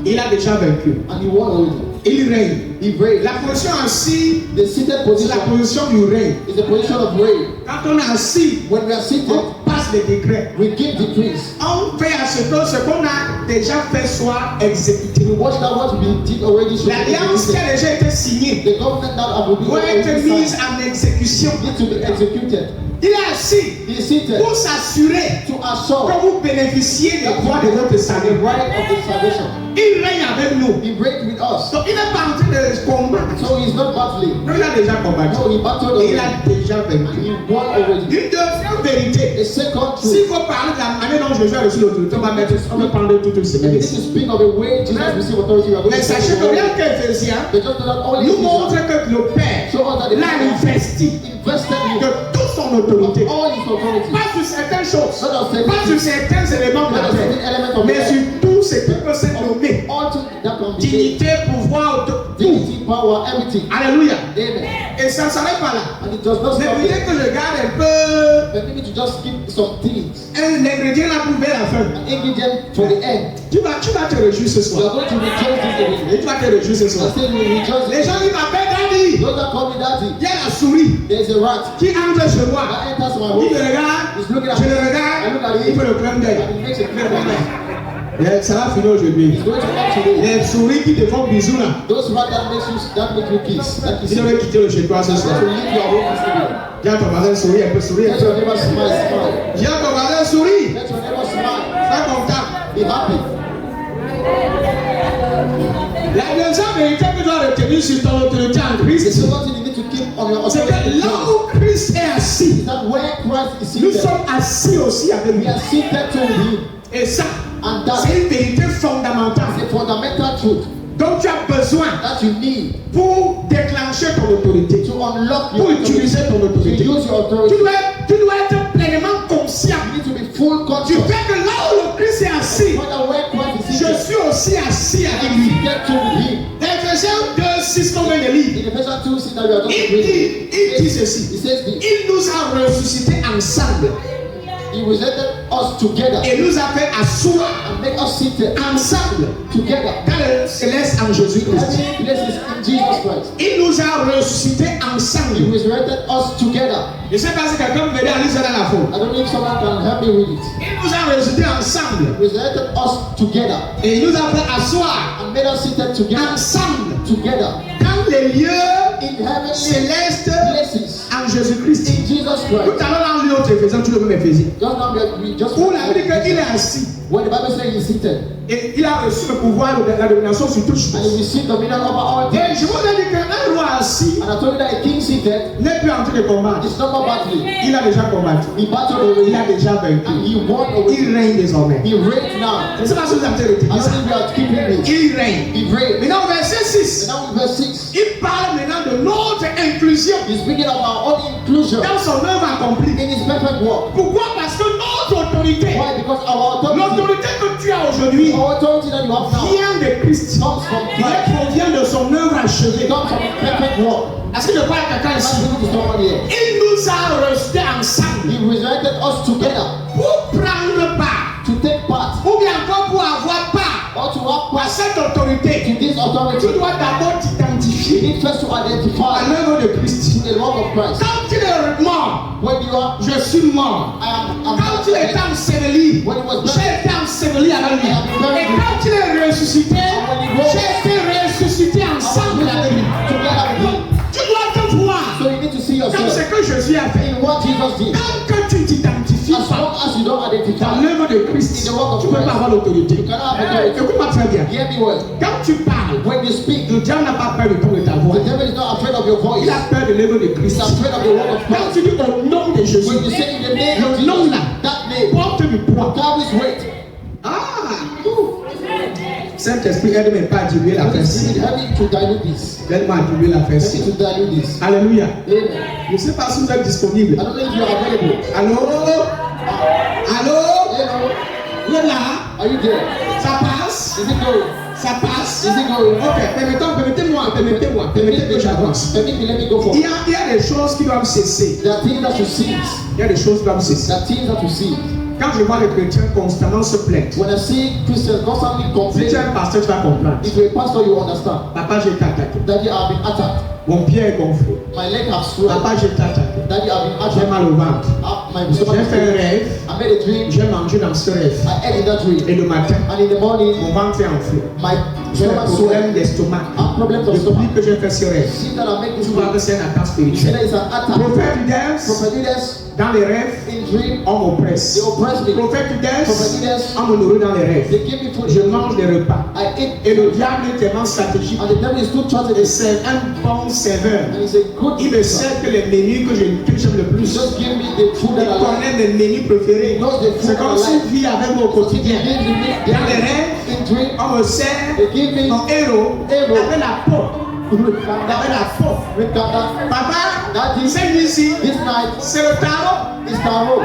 Il a déjà vaincu. And he won already. Il règne. He reigned. La position assis, The seated c'est la position position du règne. is the position of reign. Quand on est assis, When we are seated, on passe les décrets. we give decrees. On fait à ce que ce qu'on a déjà fait soit exécuté. We watch that what we did already should be L'alliance qui executed. a déjà été signée The government that will be doit être mise signed en exécution. need to be executed. Il est assis He is seated pour s'assurer to assure que vous bénéficiez des droits de votre the salut. right of the salvation. Il règne avec nous. He reigned with us. Donc il n'est pas en train de combattre. So he is not battling. Non, il a déjà combattu. No, he battled Et il already. a déjà And vaincu. he won already. Une deuxième vérité. A second S'il truth. faut parler de la manière dont Jésus a reçu l'autorité, on va prendre toute une If semaine we need to ici. speak of the way Jesus received authority, we are going Mais to sachez speak que of rien it. qu'Éphésiens But just that only nous montre Jesus que le Père show us that the l'a Father investi invested in de toute son autorité. all his authority. Pas sur certaines choses, Not on certain pas sur certains éléments de la not on certain terre, element of mais the sur tout ce qui peut se nommer. all to that can be Dignité, pouvoir, tout. dignity, power, everything. Alléluia. Amen. Et ça ne s'arrête pas là. And it does not Mais stop vous voulez there. que je garde un peu But maybe to just give some things, un ingrédient là pour vers la fin. an ingredient for the end. Tu vas te réjouir ce We are soir. going to rejoice this evening. Et tu vas te réjouir ce I soir. say we rejoice. Les gens qui m'appellent Daddy, Those that call me daddy, il y a la souris there's a rat qui entre chez moi. that enters my Il home. me regarde, He's looking at je me. le I look regarde, at il him. fait le clin d'œil. And he makes a clear comment. Ça va finir aujourd'hui. He's going to come today. Les souris qui te font bisous là, Those rats that make you kiss. That is ils doivent quitter le chez toi ce to soir. leave your home this evening. Dis à ton voisin, souris un peu, souris un Let peu. your neighbor smile, smile. Dis à ton voisin, souris. Let your neighbor smile. Sois content. Be happy. La deuxième vérité que tu dois retenir sur ton autorité en The Christ, second thing you need to keep on your c'est authority que in là Christ où Christ est assis, is that where Christ is nous seated, sommes assis aussi avec we lui. are seated to Him. Et ça, And that c'est une vérité fondamentale is a fundamental truth dont tu as besoin that you need pour déclencher ton autorité, to unlock pour your authority, utiliser ton to autorité. use your authority. Tu dois être pleinement conscient You need to be full du conscious. fait que là où le Christ est assis, Whether where Christ is je seated, suis aussi assis I avec am lui. seated to Him. Éphésiens 2:6 qu'on vient de lire, In Ephesians 2, see that we are just il dit ceci. He says this. Il nous a ressuscités ensemble He resurrected us together et nous a fait asseoir and make us seated ensemble together. dans le céleste en Jésus-Christ. Heavenly places in Jesus Christ. Il nous a ressuscités He ensemble. resurrected us together. Je ne sais pas si quelqu'un me dit à lire ça dans la faute. I don't know if someone can help me read it. Il nous a ressuscités ensemble He resurrected us together et il nous a fait asseoir and made us seated together. ensemble Together dans les lieux in heavenly célestes places en Jésus-Christ. in Jesus Tout Christ. à l'heure dans l'autre Éphésiens, tout le même Éphésiens. Just now we just Où la Bible dit qu'il est assis when the Bible says he's seated et il a reçu le pouvoir de la domination sur toutes and choses. he received dominion over all Et things. je vous ai dit qu'un roi assis And I told you that a king seated n'est plus en train de combattre. is not more battling. Il a déjà combattu. He battled Il a already déjà vaincu. and he won already. Il règne désormais. He reigns now. Je ne sais pas si vous avez I retenu don't ça. think we are keeping it. Il règne. He reigns. Maintenant, au verset 6, And now in verse 6, il parle maintenant de notre inclusion he's speaking of our own inclusion dans son œuvre accomplie. in his perfect work. Pourquoi? Parce que notre autorité, Why? Because our authority que tu as aujourd'hui, that you have now vient de Christ. comes from Il Christ. provient de son œuvre It achevée. comes from his perfect work. Est-ce que je parle à quelqu'un I'm ici? not speaking to someone here. Il nous a restés ensemble He resurrected us together pour prendre part, to take part ou bien encore pour avoir part or to have à part cette to autorité. this Tu authority. dois d'abord You t'identifier need first to à identify l'œuvre de Christ. the work of Christ. Quand il est mort, When you are, je suis mort. Quand il est enseveli, when he was j'ai buried, été enseveli avec lui. Et quand il est ressuscité, j'ai été ressuscité ensemble avec lui. together with him. Tu dois te voir So you need to see comme yourself ce que Jésus a fait. in what Jesus did. Tant que tu ne t'identifies As pas long as you don't dans identify, l'œuvre de Christ, tu ne peux pas avoir l'autorité. you cannot have authority. Écoute-moi très bien. Hear me well. Quand tu parles, When you speak, le diable n'a pas peur de ton de ta voix. the devil is not afraid of your voice. Il a peur de l'œuvre de Christ. He's afraid of the word of Quand Christ. tu dis au nom de Jésus, When you say in the name of le nom Jesus, là that name porte du poids. carries weight. Saint-Esprit, aide-moi pas à diluer la Holy fesse. Spirit, help me to dilute this. Aide-moi à diluer la Help fesse. me to dilute this. Alléluia. Amen. Je ne sais pas si vous êtes disponible. I don't know if you are available. Allô? Allô? Hello, Vous êtes là? are you there? Ça passe? Is it going? Ça passe? Is it going? Ok, permettez que j'avance. Let me go for Il y a des choses qui doivent cesser. There are things that you see. Il y a des choses qui doivent cesser. There are things that you see. Quand je vois les chrétiens constamment se plaindre, When I see Christians constantly si tu complain, es un pasteur, tu vas comprendre. if you're a pastor, you understand. Papa, j'ai été attaqué. Daddy, I've been attacked. Mon pied est gonflé. My leg has swelled. Papa, j'ai été attaqué. Daddy, I've been J'ai attacked. mal au ventre. My J'ai stomach is fait un pain. rêve. I made a dream. J'ai mangé dans ce rêve. I ate in that Et dream. le matin, And in the morning, mon ventre est enflé. my J'ai un stomach problème swelled. d'estomac. I have problems of Depuis stomach. que j'ai fait ce rêve, See that I make this tu vois dream. que c'est une attaque You see spirituelle. that it's an attack. Prophète Udens, Prophet leaders dans les rêves, in dream, on m'oppresse. they oppress me. Prophète Udens, Prophet leaders, on me nourrit dans les rêves. they give me food. Je mange des repas. I eat. Et le diable est tellement stratégique. And the devil is too Et strategic. c'est un bon serveur. And he's a good Il me sert que les menus que j'aime le plus. Just give me the food Il that I like. connaît mes menus préférés. He knows the food C'est that comme I s'il like. vit avec moi au He quotidien. gives me Dans les rêves, in dream. on me sert They give me mon héros Héros. avec la peau. Avec la peau. with Ghana. Papa, Daddy, c'est ici. this night C'est le tarot. is tarot.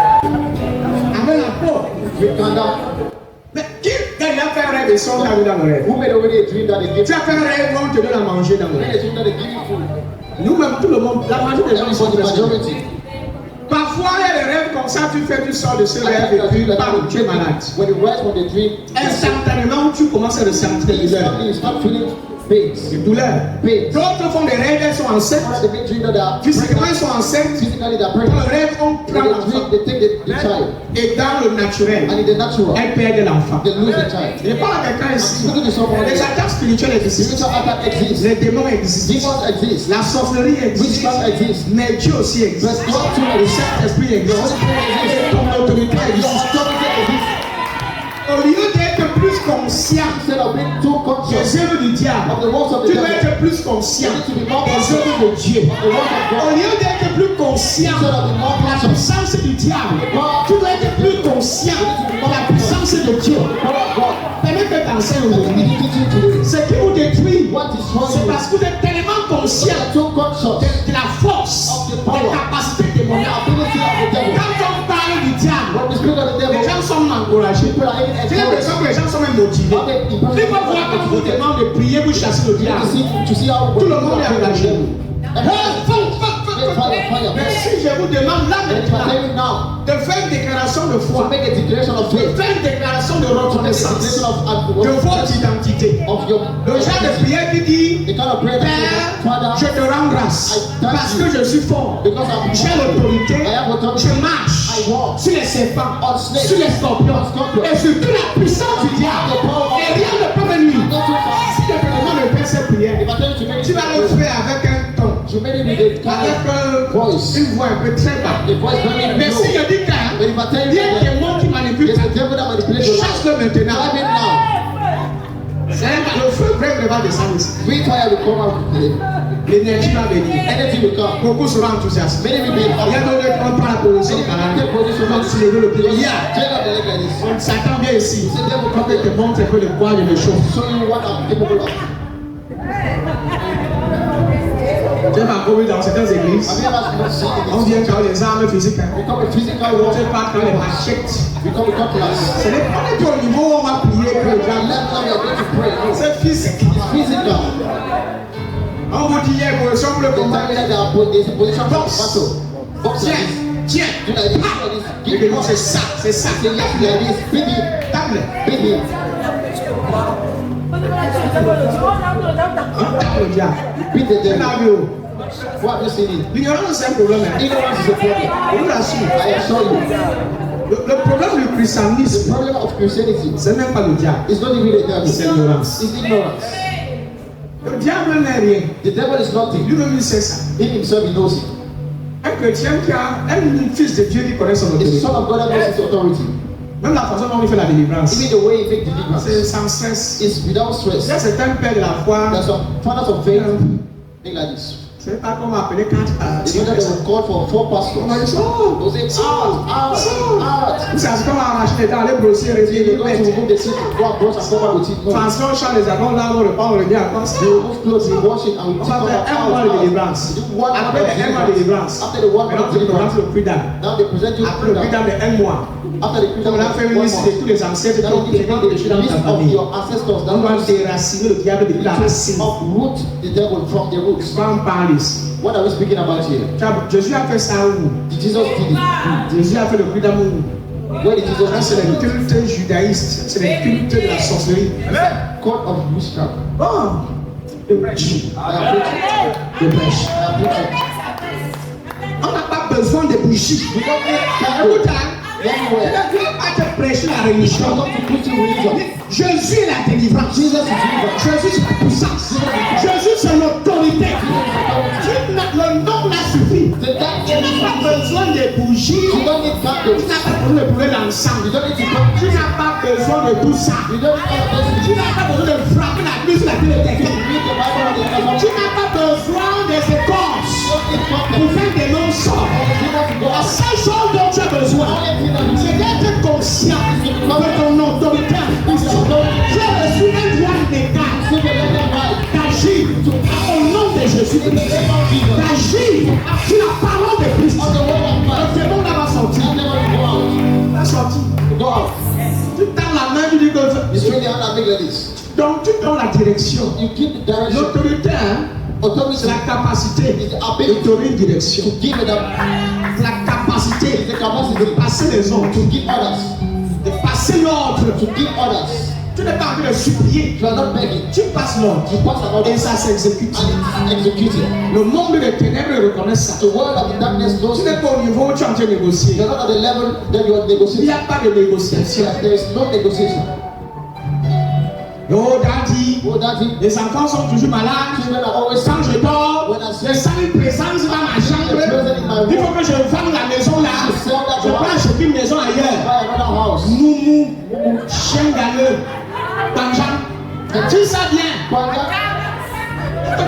Avec la peau. With Ghana. Mais qui quand il a fait un rêve et son dans le rêve? Who made already a dream that they give Tu as fait un rêve, on te donne à manger dans le made a rêve. dream that they give you food. Nous-mêmes, tout le monde, la majorité des gens sont For the persuadés. majority. Parfois, il y a des rêves comme ça, tu fais, tu sors de ce rêve et puis, bam, tu es malade. When you rise from the dream, Instantanément, tu commences à ressentir des douleurs. you start feeling pains. Des douleurs. Pains. D'autres font des rêves, elles sont enceintes. One of the big dreams that they are Physiquement, elles pregnant. sont enceintes. Physically, they are Dans le pregnant. rêve, on When prend they l'enfant. dream, they take the child. Et dans le naturel, And in the natural, elles perdent l'enfant. they lose the child. Je parle à quelqu'un I'm ici. speaking to someone. Les attaques spirituelles existent. Spiritual attack exists. Les démons existent. Demons exist. La sorcellerie existe. Witchcraft exists. Mais Dieu aussi existe. But God too Le exists. Saint-Esprit The Holy existe. Spirit Et exists. ton autorité Your existe. authority exists. Au lieu d'être plus conscient Instead of being too des conscious œuvres du diable, of the works of the tu dois devil, être plus conscient you need to be more des conscious œuvres de Dieu. of the works of Au God. lieu d'être plus conscient Instead of being more de la conscious puissance du diable, tu dois être plus conscient de la puissance de Dieu. of the power of God. Permets que t'enseignes Let me aujourd'hui. teach you today. Ce qui vous détruit, What is wrong c'est with parce que vous êtes tellement you? conscient You are too conscious de la force, des capacités the démoniaques. ability of the devil. Quand on parle du diable, When we speak of the les devil, gens sont encouragés. people are even J'ai l'impression que les gens sont même motivés. Il faut voir quand vous demande de prier pour chasser le diable. to see how Tout le monde est engagé. Mais si je vous demande là maintenant de faire une déclaration de foi, make a declaration of de faith, faire une déclaration de make a reconnaissance declaration de votre identité. of your Le genre de prière qui dit the kind of prayer that Père, Father, je te rends grâce parce que je suis fort. because I'm J'ai l'autorité, I have authority, je marche I walk sur les serpents, on snakes, sur les scorpions on scorpions, et sur toute la puissance du diable. Et rien ne peut me nuire. Si je te demande de faire cette prière, if I tell you to make tu vas le faire avec un ton, you made it with a avec voice, une voix un peu très bas. the voice very Mais si low. je dis But qu'il if I tell y you a that des mots qui manipulent, there's a devil that manipulates your life, chasse-le maintenant. drive it now. Le feu vrai va descendre ici. Free fire will come out today. L'énergie va venir. Anything will come. Beaucoup seront enthousiastes. Many will be Il y a d'autres qui vont prendre la position canadienne. take position Donc, tu lever le pied. Yeah. Take up the leg like this. Satan vient ici. The devil Pour come que te here. montre un peu le poids de mes choses. Show you what I'm capable of. J'ai parcouru dans certaines églises. Have you ever seen On this? vient quand les armes physiques. We come with physical On warfare. ne pas quand les machettes. We come with cutlass. Ce n'est pas au niveau où on va prier que le And diable. left now we are going to pray. No, C'est physique. it's physical. On vous dit hier, position pour le The combat. time that they are put, there's a position for battle. Box like this. Tiens, Do tiens. like this. Do like this. Et Give que me non, more. c'est ça, c'est ça. Say yes like this. Beat him. Table. Beat him. Tape le diable. Beat the Tu devil. l'as vu où? What have you seen it? L'ignorance, c'est un problème. Hein. Ignorance is a problem. Je vous l'assure. I assure you. Le problème du The christianisme, problem of Christianity c'est même pas le diable. is not even the devil. C'est l'ignorance. It's ignorance. Le diable n'est rien. The devil is nothing. Lui-même, il sait ça. He himself, he knows it. Un chrétien qui a un fils de Dieu qui connaît son It's the autorité. Son of God that knows his authority. Même la façon dont il fait la délivrance, Even the way he makes c'est deliverance sans stress. is without Il y a stress. certains pères de la foi, There's some fathers of faith think like this. c'est pas comme appeler 4 It's not that they will call for 4 pastors. On va dire, oh, They'll say, out, out, out. c'est comme arracher les dents, aller brosser, They réveiller, go to remove the seed, go and brush and cover with it. No. transforme le champ des arbres, là, on le prend, on le met à quoi ça? They remove clothes, they wash it, and we On take va out, faire un mois de out. délivrance. Do 1 month Après of un mois de deliverance. délivrance, After the 1 month maintenant of tu présentes deliverance, le prix d'âme. now they present you Après le prix d'âme de un mois, After the on a fait une liste de tous les ancêtres qui now ont you need été to make péchés the dans list ta of famille. your ancestors that On doit will déraciner le diable depuis la racine. uproot the devil from the roots. Quand on parle ici, What are we speaking about here? Jésus a fait ça où? Did Jesus did it? Jésus a fait le prix d'amour. Where did Jesus Ça, do c'est le it? culte judaïste, c'est le culte de la sorcellerie. Court of witchcraft. Oh! Le prêche. I am preaching. Le prêche. I am preaching. On n'a pas besoin de bougies. We don't need Écoute, candles hein, je everywhere. ne viens pas te prêcher la We religion. don't need to preach religion. Jésus est la délivrance. Jesus is deliverance. Jésus c'est la puissance. Jésus c'est l'autorité. Le nom là suffit. The that Tu n'as pas besoin de bougies. you don't need Tu candles. n'as pas besoin de brûler You l'ensemble. don't need to come. Tu n'as pas besoin de tout ça. You don't need all of this. Tu n'as pas besoin de frapper la pluie sur la télé. You read the Bible and the Tu Bible. n'as pas besoin des écorces You don't need pour candles. faire des noms sorts. You don't need to go La out. seule chose dont tu as besoin, c'est d'être conscient de ton autorité en Christ. Tu as reçu un droit légal d'agir au nom de Jésus. D'agir sur la parole de Christ. Le démon là va sortir. Il va sortir. Go out. Tu tends la main, tu dis que. You straight the hand and make like this. Donc tu donnes la direction. You keep the direction. L'autorité, hein, Authority c'est la capacité de donner une direction. to give it up. La capacité It's the capacity de passer les ordres. to give orders. De passer l'ordre. To give orders. Tu n'es pas en train de supplier. You are not begging. Tu passes l'ordre. You pass an order Et ça s'exécute. and it's executed. Le monde des ténèbres reconnaît ça. The world of darkness knows Tu it. n'es pas au niveau où tu es en train de négocier. You're not at the level that you are Il n'y negotiating. a pas de négociation. There is no negotiation. Oh, daddy, Oh, daddy, les enfants sont toujours malades. children are always Quand je dors, When I je sens une présence dans ma chambre. Il faut que je vende la maison là. Je peux acheter une maison ailleurs. buy another house. Moumou, beaucoup. Chien galeux. Panjang. Dis ça bien. Kwanja,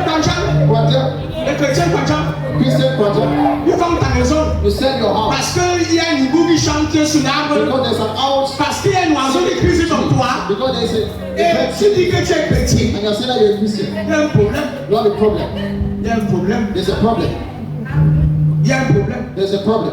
Panjang. Kwanja, Les chrétiens Panjang. Christian Kwanja. Ils vendent ta maison. You sell your house Parce qu'il y a un hibou qui chante sur l'arbre. because there's an house, Parce qu'il y a un oiseau qui crie sur ton toit. because there's a Et tu dis que tu es chrétien. and you're saying that you're a Christian. Il y a un problème. You have a problem. Il y a un problème. There's a problem. Il y a un problème. There's a problem.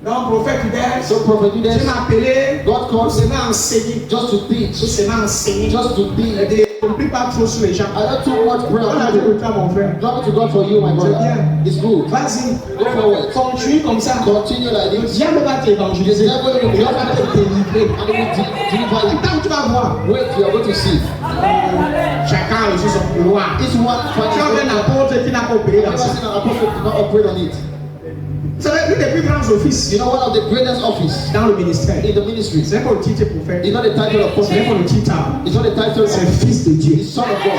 Donc, prophète Hubert, So prophet tu Judas m'as appelé God pour calls seulement enseigner. just to teach, Pour seulement enseigner. just to Et teach. ne compris pas trop sur les gens. I don't too much prayer. On a dit le temps, mon frère. Glory to God for you, my brother. It's good. Vas-y. Go forward. Continue comme ça. Continue like Le this. diable va t'évangéliser. Il va te délivrer. And it will deliver you. Tant que tu vas voir, Wait, you are going to see. chacun a reçu son pouvoir. Each one Tu as vu un finds apôtre qui n'a pas opéré I've dans never ça. seen an apostle did not operate on it. Vous savez, l'un des plus grands offices You know, one of the greatest office dans le ministère, in the ministry. c'est pas le titre prophète, It's not the title of c'est prophet. pas le titre, It's not the title c'est of fils de Dieu. the Son of God.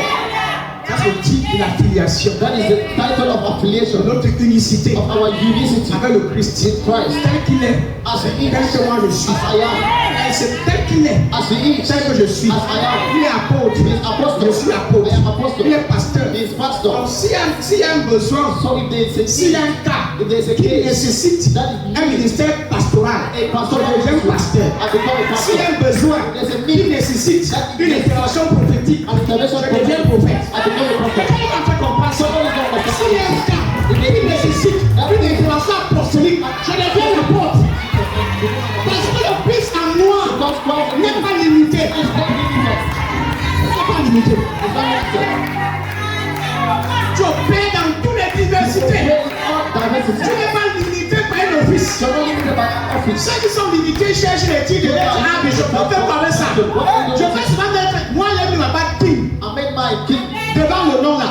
Ça, c'est le titre de l'affiliation. That is the title of affiliation Notre unicité of our unicity avec le Christ. in Christ. Tel qu'il est, As he is, tel que moi je suis. as I am, Et c'est tel qu'il est, as he is, tel que je suis. as I am. Il est apôtre. He is apostle. Je suis apôtre. I am apostle. Il est pasteur. He is pastor. Donc, s'il y a un besoin, So if there is a s'il y a need, un cas if there is a qui case, nécessite that is un ministère pastoral, a pastor, je deviens pasteur. I become a S'il y a pastor. un besoin There's a qui need, nécessite une intervention prophétique, an intervention je deviens prophète. I become a prophet. Quelqu'un m'a fait comprendre ça. Somebody is going to S'il y a un cas qui nécessite une intervention apostolique, je deviens l'apôtre. Parce que le Christ en moi Because Christ n'est pas limité. is not limited. N'est pas limité. It's not limited. Tu opères dans toutes les diversités. There is all Tu diversity. n'es pas limité par un office. You're not limited by an office. Ceux qui sont limités cherchent les titres d'être un bishop. On peut parler ça. Je vais souvent mettre, moi, il m'a pas dit I made my king. devant le nom là.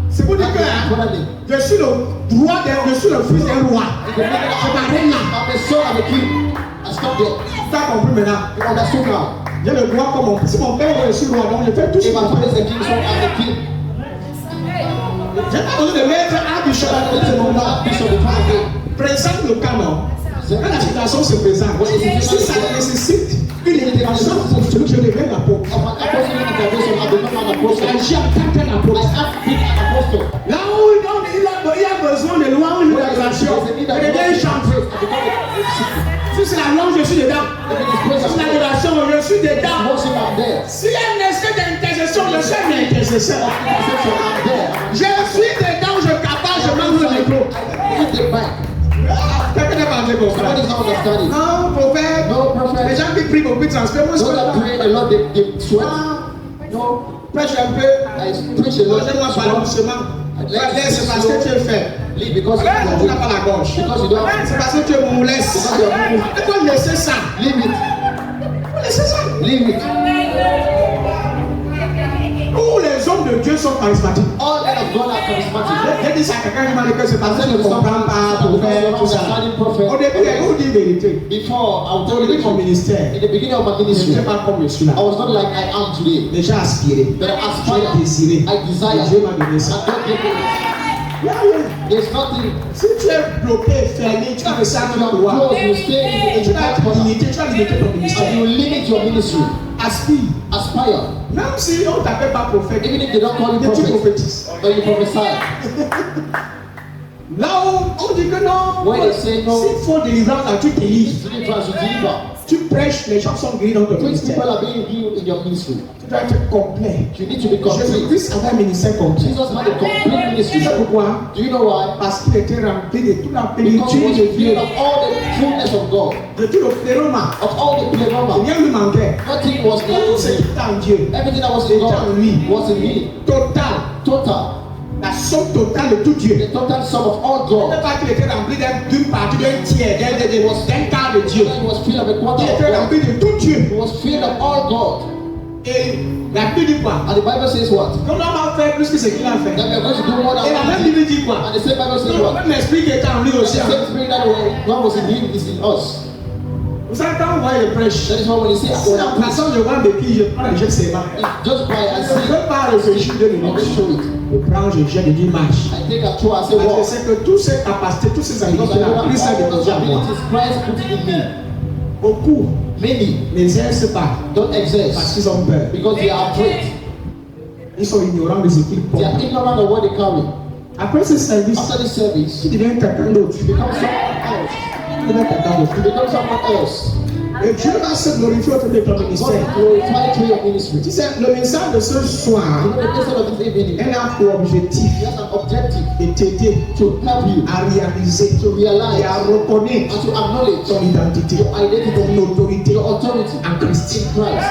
C'est pour dire que hein, je suis le roi, je suis le fils d'un roi. Je m'arrête là. I'm the son of a king. I stop there. Tu as compris maintenant? You understood now? J'ai le droit comme mon. Si mon père est aussi roi, donc je fais tout ce If que my je father is fais. a king, so I'm a king. J'ai pas besoin de mettre un bishop à It's côté de a mon nom. normal bishop of the Présente le cas, non? Quand la situation se présente, si ça nécessite une intervention apostolique, je deviens l'apôtre. of an apostolic intervention, I become an apostle. J'agis en tant qu'un I apôtre. have to be an apostle. Là où il a besoin de louange ou d'adoration, je deviens chanteur. Si c'est la louange, je suis dedans. Si c'est l'adoration, je suis dedans. Worship, I'm there. S'il y a un esprit d'intercession, je suis un intercesseur. Intercession, I'm there. Je suis dedans, je capable, je mange le micro. I hit the mic. Quelqu'un n'a pas entendu comme ça. Somebody's not understanding. Non, prophète. No Les prophet. gens qui prient beaucoup de transfert, moi je Those that suis pray a lot, they sweat. non, prêche un peu. I preach a lot. Laissez-moi parler doucement. C'est parce que tu es fait. Leave because Tu n'as pas la gorge. Because you don't have. C'est parce que tu es moulesse. Il faut laisser ça. Leave it. Il faut laisser ça. Leave it. Tous les hommes de Dieu sont charismatiques. All men of God are charismatic. J'ai dit ça à quelqu'un qui m'a dit que c'est parce que je ne comprends pas pour faire tout ça. Au début, il faut dire la vérité. Before, I will Au tell début de mon you, ministère, in the beginning of my je ministry, n'étais pas comme je suis là. I was not like I am today. Mais j'ai aspiré. But I J'ai aspire, désiré. I desire, Et Dieu m'a donné ça. and God gave me it. Yeah, yeah. There's nothing. Si tu es bloqué, fermé, tu vas rester à If un you are endroit. close, you stay Et in tu the vas back corner, limiter, tu vas limiter ton ministère. and you will limit your ministry. Aspire. Aspire. Même si on ne t'appelle pas prophète, Even if they don't call you mais tu prophet, prophétises. but you prophesy. Là où on dit que non, When they say no, s'il faut délivrance, là, tu délivres. deliverance, you deliver. Tu prêches, les gens sont guéris dans ton Which people ministère. are being healed in your ministry? Tu dois être complet. You need to be complete. Jésus-Christ avait un ministère complet. Jesus had a complete ministry. Tu sais pourquoi? Do you know why? Parce qu'il était rempli de toute la Because he was plénitude de Dieu, filled of all the fullness of God, de tout le plénoma. of all the pleroma. Rien ne lui manquait. Nothing was Tout lacking ce in qui him. était en Dieu. Everything that was in God was in him. Total. Total. La somme totale de tout Dieu. The total sum of all Ce God. n'est pas qu'il était rempli d'une partie, d'un tiers, d'un quart de Dieu. He was filled of a quarter Il of était God. rempli de tout Dieu. He was filled of all God. Et la Bible dit quoi? And the Bible says what? Qu'on va faire plus que ce qu'il a fait. That we are going to do more than Et la même what he Bible did. dit quoi? And the same Bible says Le what? même esprit qui était en lui The aussi. same spirit that God was in him is in us. Vous savez, quand on voit le prêche, That is why when he says, si en passant je vois un béquille, je prends le jet ses mains. just by I Je ne see, veux pas réfléchir de I will minutes. show it. Je prends, je jette, je dis marche. I take a tour, I say Parce que walk. c'est que toutes ces capacités, toutes ces Because I habilités, know la that Christ a all déposé those en moi. abilities Christ put it in me. Beaucoup Many n'exercent pas don't parce exist qu'ils ont peur. because they are afraid. Ils sont ignorants de ce qu'ils They are portent. ignorant of what they carry. Après ce service, After this service, tu deviens quelqu'un d'autre. you become someone else. Tu deviens quelqu'un d'autre. You become someone else. Et Dieu va se glorifier au travers de ton God ministère. will glorify through your ministry. Tu sais, le message de ce You soir, know, the message of this evening, elle a pour objectif he has an objective de t'aider to help you à réaliser to realize et à reconnaître and to acknowledge ton identité, your identity, ton autorité your authority en Christ. in Christ.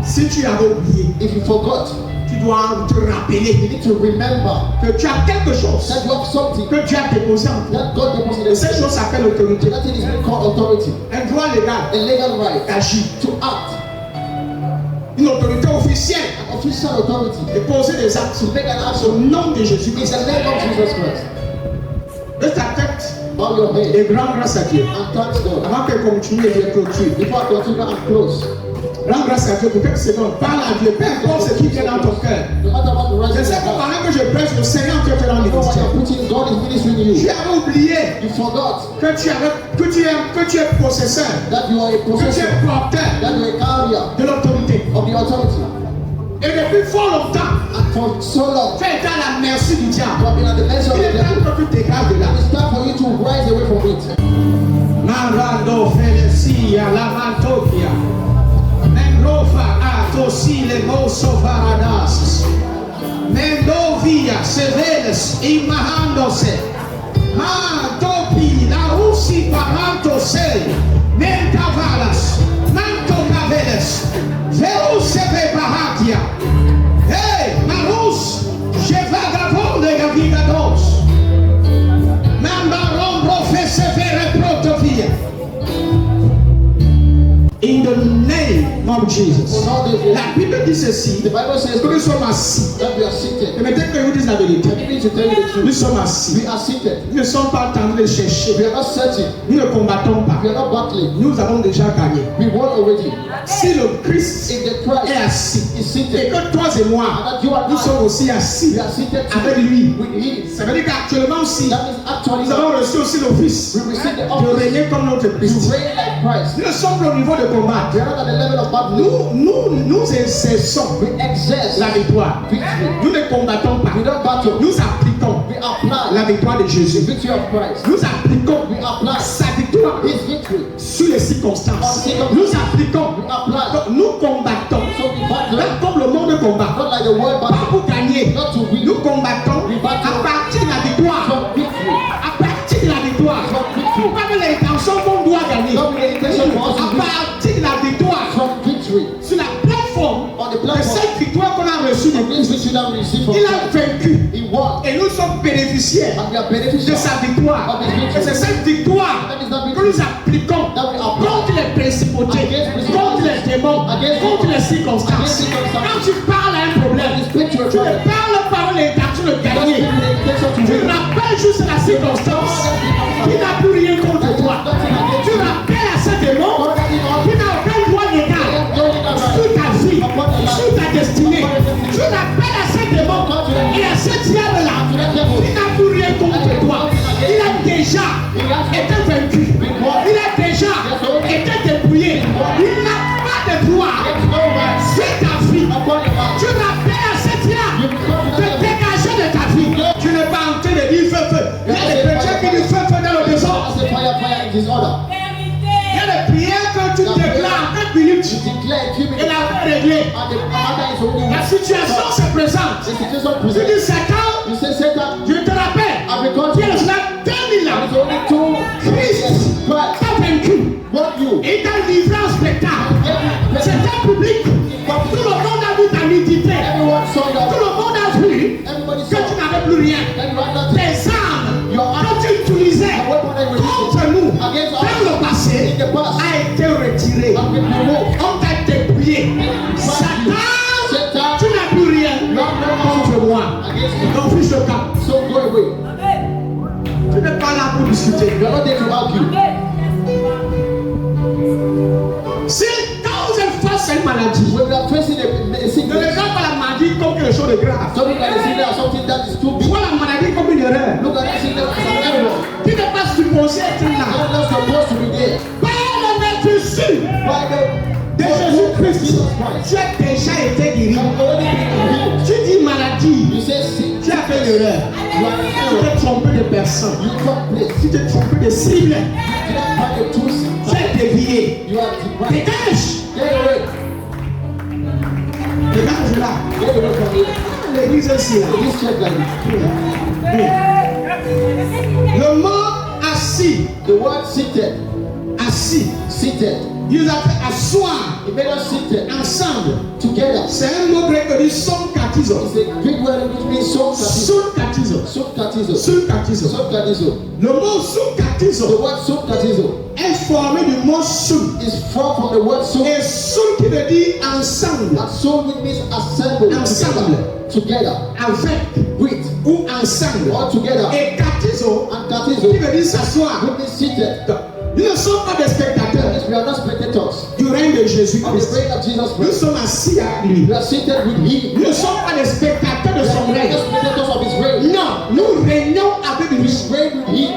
Si tu avais oublié, If you forgot, tu dois te you rappeler need to remember que tu as quelque chose that you have something que Dieu a déposé en toi. that God deposited Et cette chose s'appelle autorité. That thing is being called authority, Un droit légal a legal right d'agir. to act, Une autorité officielle an official authority de poser des actes to make an au action. nom de Jésus. It's the name of Jesus Christ. Laisse ta tête Bow your head et rends grâce à Dieu. and thank God. Avant qu'elle continue et qu'elle clôture. Before I continue and close, Rends grâce à Dieu pour quelques secondes. Parle à Dieu. Peu importe ce qui vient dans ton cœur. no matter what the Je rest sais is que about, pendant que je prêche, le Seigneur te fait dans le you know what ministère. you're putting, God is ministering to Tu you. avais oublié You forgot que tu es possesseur, that you are a que tu possessor, es porteur that you are a carrier de l'autorité. of the authority. Et depuis fort longtemps, And for so long, tu as été à la merci du you diable. have been at the mercy of Il the est temps devil. que tu te dégages de là. It's time for you to rise away from it. Marando Felesia, la Mantopia. Menrofa atosi le moso varadas. Mendovia seveles imahándose. Mantopi la rusi parantose. Mentavalas. Mantocaveles. Veruseve paratia. Hey, Marus. Je vagabonde gavigados. Mambaron professevere protovia. In the name of Jesus. La Bible dit ceci. The Bible says Que nous sommes assis. that we are seated. Et maintenant que je vous dise la vérité. I need to tell you the Nous truth. sommes assis. We are seated. Nous ne sommes pas en train de chercher. We are not searching. Nous ne combattons pas. We are not battling. Nous avons déjà gagné. We won already. Si le Christ If the est Christ assis is et seated, que toi et and moi, that you are nous sommes not, aussi assis we are seated avec lui. with Him. Ça veut dire qu'actuellement aussi, That means actually nous avons reçu aussi l'office we receive the de office régner comme notre to Christ. reign like Christ. Nous ne sommes pas au niveau de combat. We are not at the level of battling. Nous exerçons We exerce la victoire. victory. Nous ne combattons pas. We don't battle. Nous appliquons We apply la victoire de the Jésus. victory of Christ. Nous appliquons We apply sa victoire His victory. sur les circonstances. Nous appliquons. We apply. Donc, nous combattons. So we battle Pas comme le monde combat. not like the world Pas battle, pour gagner. not to win, Nous combattons à partir de la victoire. from victory. À partir de la victoire. From victory. Pas que l'intention qu'on doit gagner. Not with the intention for us to À win. partir de la victoire. From victory. Sur la plateforme On the de platform. cette victoire qu'on a reçue de This Christ. victory that we receive from Il a Christ. vaincu. He won. Et nous sommes bénéficiaires And we are de beneficial. sa victoire. Et c'est cette victoire That is the que nous victory appliquons that we apply. contre les principautés, contre les démons, contre les circonstances. Quand tu parles à un problème, This victory tu ne problem. parles pas avec l'intention de That's gagner. the intention to Tu win. rappelles juste la circonstance qui n'a plus rien contre toi. Tu rappelles à ce démon qui n'a aucun droit légal sur ta vie, sur ta destinée. Tu rappelles à ce démon et à ce diable-là qui n'a plus rien contre toi. Il a déjà été vaincu. Il a déjà été dépouillé. Il n'a pas de droit sur ta vie. Tu rappelles à ce diable de dégager de ta vie. Tu n'es pas en train de dire feu, feu. Il y a des chrétiens qui disent feu, feu dans le désordre. As a fire, fire in disorder. Il y a des prières que tu déclares en 4 minutes You declare in 2 et minutes. la paix est réglée. And the matter is only La one. situation se présente. The situation Tu presents. dis Satan, You say Satan, je te rappelle, I've been called tu es to là 2000 there ans. is only two Christ. Christ. Pas vaincu. What you? Il t'a livré en spectacle. C'est un public. Tout le monde a vu ta nudité. Everyone saw Tout that. le monde a vu Everybody que tu saw n'avais plus rien. that you had nothing. Tes armes que tu utilisais contre nous dans le passé a été retiré. Have been removed. On t'a dépouillé. Satan, tu n'as plus rien contre moi. Against me. Donc, fiche le camp. So go away. Tu n'es pas là pour discuter. You are not there to argue. Si quand vous êtes face à une maladie, When we are facing a ne sickness, regarde pas la maladie comme quelque chose de grave. don't look at the sickness as something that is too big. Vois la maladie comme une erreur. Look at the sickness as an error. Tu n'es pas supposé être You là. are not supposed to be there. Par le maître sûr, fait une erreur. You are Tu t'es trompé de personne. You got place. Tu t'es trompé de cible. You didn't find the truth. Tu es dévié. You are divided. Dégage. Get away. Dégage là. Get away from here. L'église aussi là. This church like this. Le mot assis. The word seated. Assis. Seated. Il nous a fait asseoir It made us seated ensemble. together. C'est un mot grec qui dit sonkatizo. It's a Greek word which means Sonkatizo. Sonkatizo. Sonkatizo. Sonkatizo. Le mot The sonkatizo word sonkatizo est formé du mot sun. is from the word son. Et sun qui veut dire ensemble, And so which means assemble Ensemble. together. avec With ou ensemble. all together. Et katizo And qui katizo veut dire s'asseoir. which means seated. Nous ne sommes pas des spectateurs We are not spectators du règne de of the Jésus-Christ. reign of Jesus Nous Christ. sommes assis avec lui. We are seated with Him. Nous ne sommes pas des spectateurs de We son are règne. not spectators of His reign. Non, nous régnons avec We lui. reign with Him.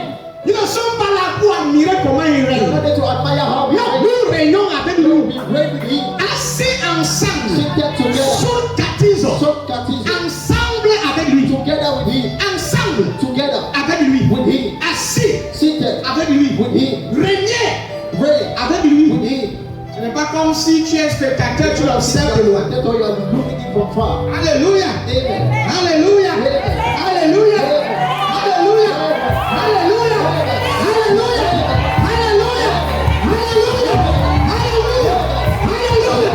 Nous ne sommes pas là pour admirer comment il We are règne. not there to admire how we Non, reign. nous régnons avec lui. We reign with Him. Assis ensemble. Seated together. Sonkatizo. Sonkatizo. Ensemble avec lui. Together with Him. Ensemble Together avec lui. with Him. Assis Seated avec lui. with Him. Régner Reign avec lui. with Him. Ce n'est pas comme si tu es spectateur, tu l'observes de loin. That's why you are looking it from far. Alléluia. Amen. Alléluia. Alléluia. Alléluia. Alléluia. Alléluia. Alléluia. Alléluia. Alléluia. Alléluia.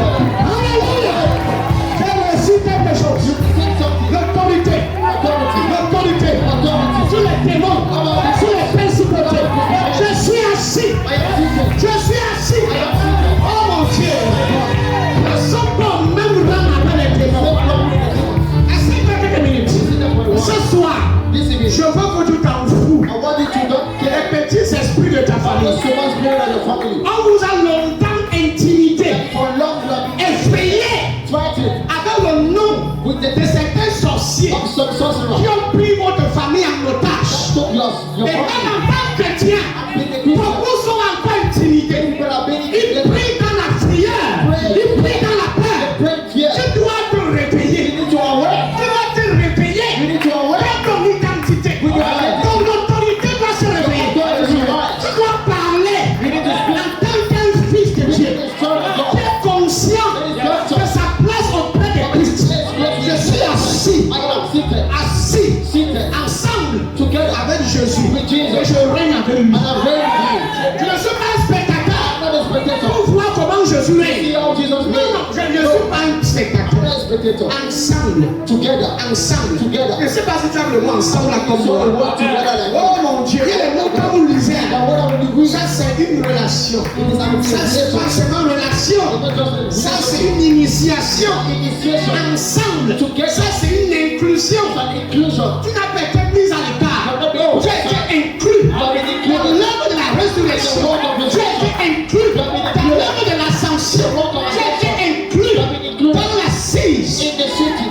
Alléluia. J'ai reçu quelque chose. Think something. L'autorité. Authority. L'autorité. Authority. Sur les démons. Sur les principautés. Je suis assis. I am seated. Je suis assis. I am seated. Oh mon Dieu. Nous ne sommes pas au même rang avec les démons. Est-ce que quelques minutes? Ce soir, This evening, je veux que tu t'en fous. I want you to not Les get petits esprits de ta so famille. much spirit in your family. On vous a longtemps intimidé, For long you have been effrayé fighting avec le nom with de the certains sorciers of some qui sorcerer. ont pris votre famille en otage. Took your Et même family. en tant que chrétien, Being a Christian. beaucoup sont encore intimidés. People are being Ils intimidated. prient dans la prière, ils prient dans la peur. Pray fear. Tu dois te réveiller. You need to awake. Tu dois te réveiller. You need to awake. Dans ton identité. Ton autorité doit se réveiller. Tu dois parler en tant qu'un fils de Dieu. Tu es conscient de sa place auprès de Christ. Je suis assis, I am seated. assis, Seated. ensemble Together. avec Jésus. With Jesus. Et je règne avec lui. And I'm ready with Him. Je ne suis pas un spectateur I'm not a spectator. pour voir comment Jésus See règne. how Jesus Non, reigns. non, je ne suis pas un I'm spectateur. not a spectator. Ensemble. Together. Ensemble. Together. Je ne sais pas si tu as le mot ensemble là comme So we moi. work together like Oh mon Dieu, il y a des mots comme vous lisez. And what are we doing? Ça c'est une relation. It is an Ça c'est pas initiation. seulement relation. Ça c'est une initiation. Initiation. Ensemble. Together. Ça c'est une inclusion. An inclusion. Tu n'as pas été mise à l'écart. Tu as été inclus. Dans l'œuvre de la résurrection. Tu as été inclus. Dans l'œuvre de l'ascension. Tu as été inclus. Dans l'assise. In the city.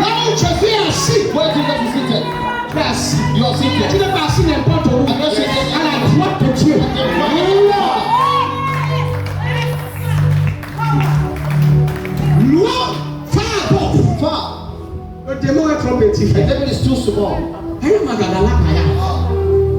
Là où je suis assis. Where Jesus is seated. Tu es assis. You are seated. Tu n'es pas assis n'importe où. À la droite de Dieu. Loin, far above. Far. Le démon est trop petit. The devil is too small. Ayo magadala kaya.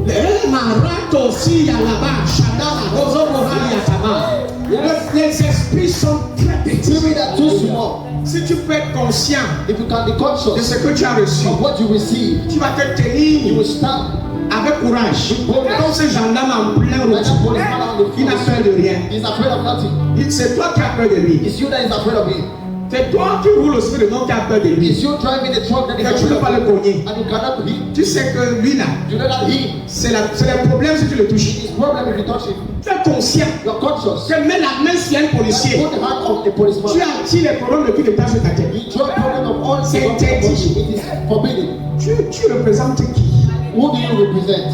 Le marato si ya là-bas, Shadala, Rozo Mohali Yatama. Les esprits sont très petits. Spirits are too small. Si tu peux être conscient If you can be de conscious ce que tu as reçu, of what you receive, tu vas te you tenir will stand avec courage. Comme ce gendarme en plein like that route. policeman on the Il n'a peur de rien. He's afraid of nothing. C'est toi qui as peur de lui. It's you that is afraid of him. C'est toi qui roules au spirit de monde qui a peur de lui. It's you driving the truck that is Que tu afraid ne peux of pas le him. cogner. And you cannot hit. Tu sais que lui là, You know that he c'est le problème si tu le touches. is problem if you touch him. Tu es conscient. You are conscious. Tu mets la main sur un policier. Put the hand of the Tu policeman. attires les problèmes de tout état sur ta tête. You draw problem of all C'est the interdit. It is forbidden. Tu représentes qui? Who do you represent?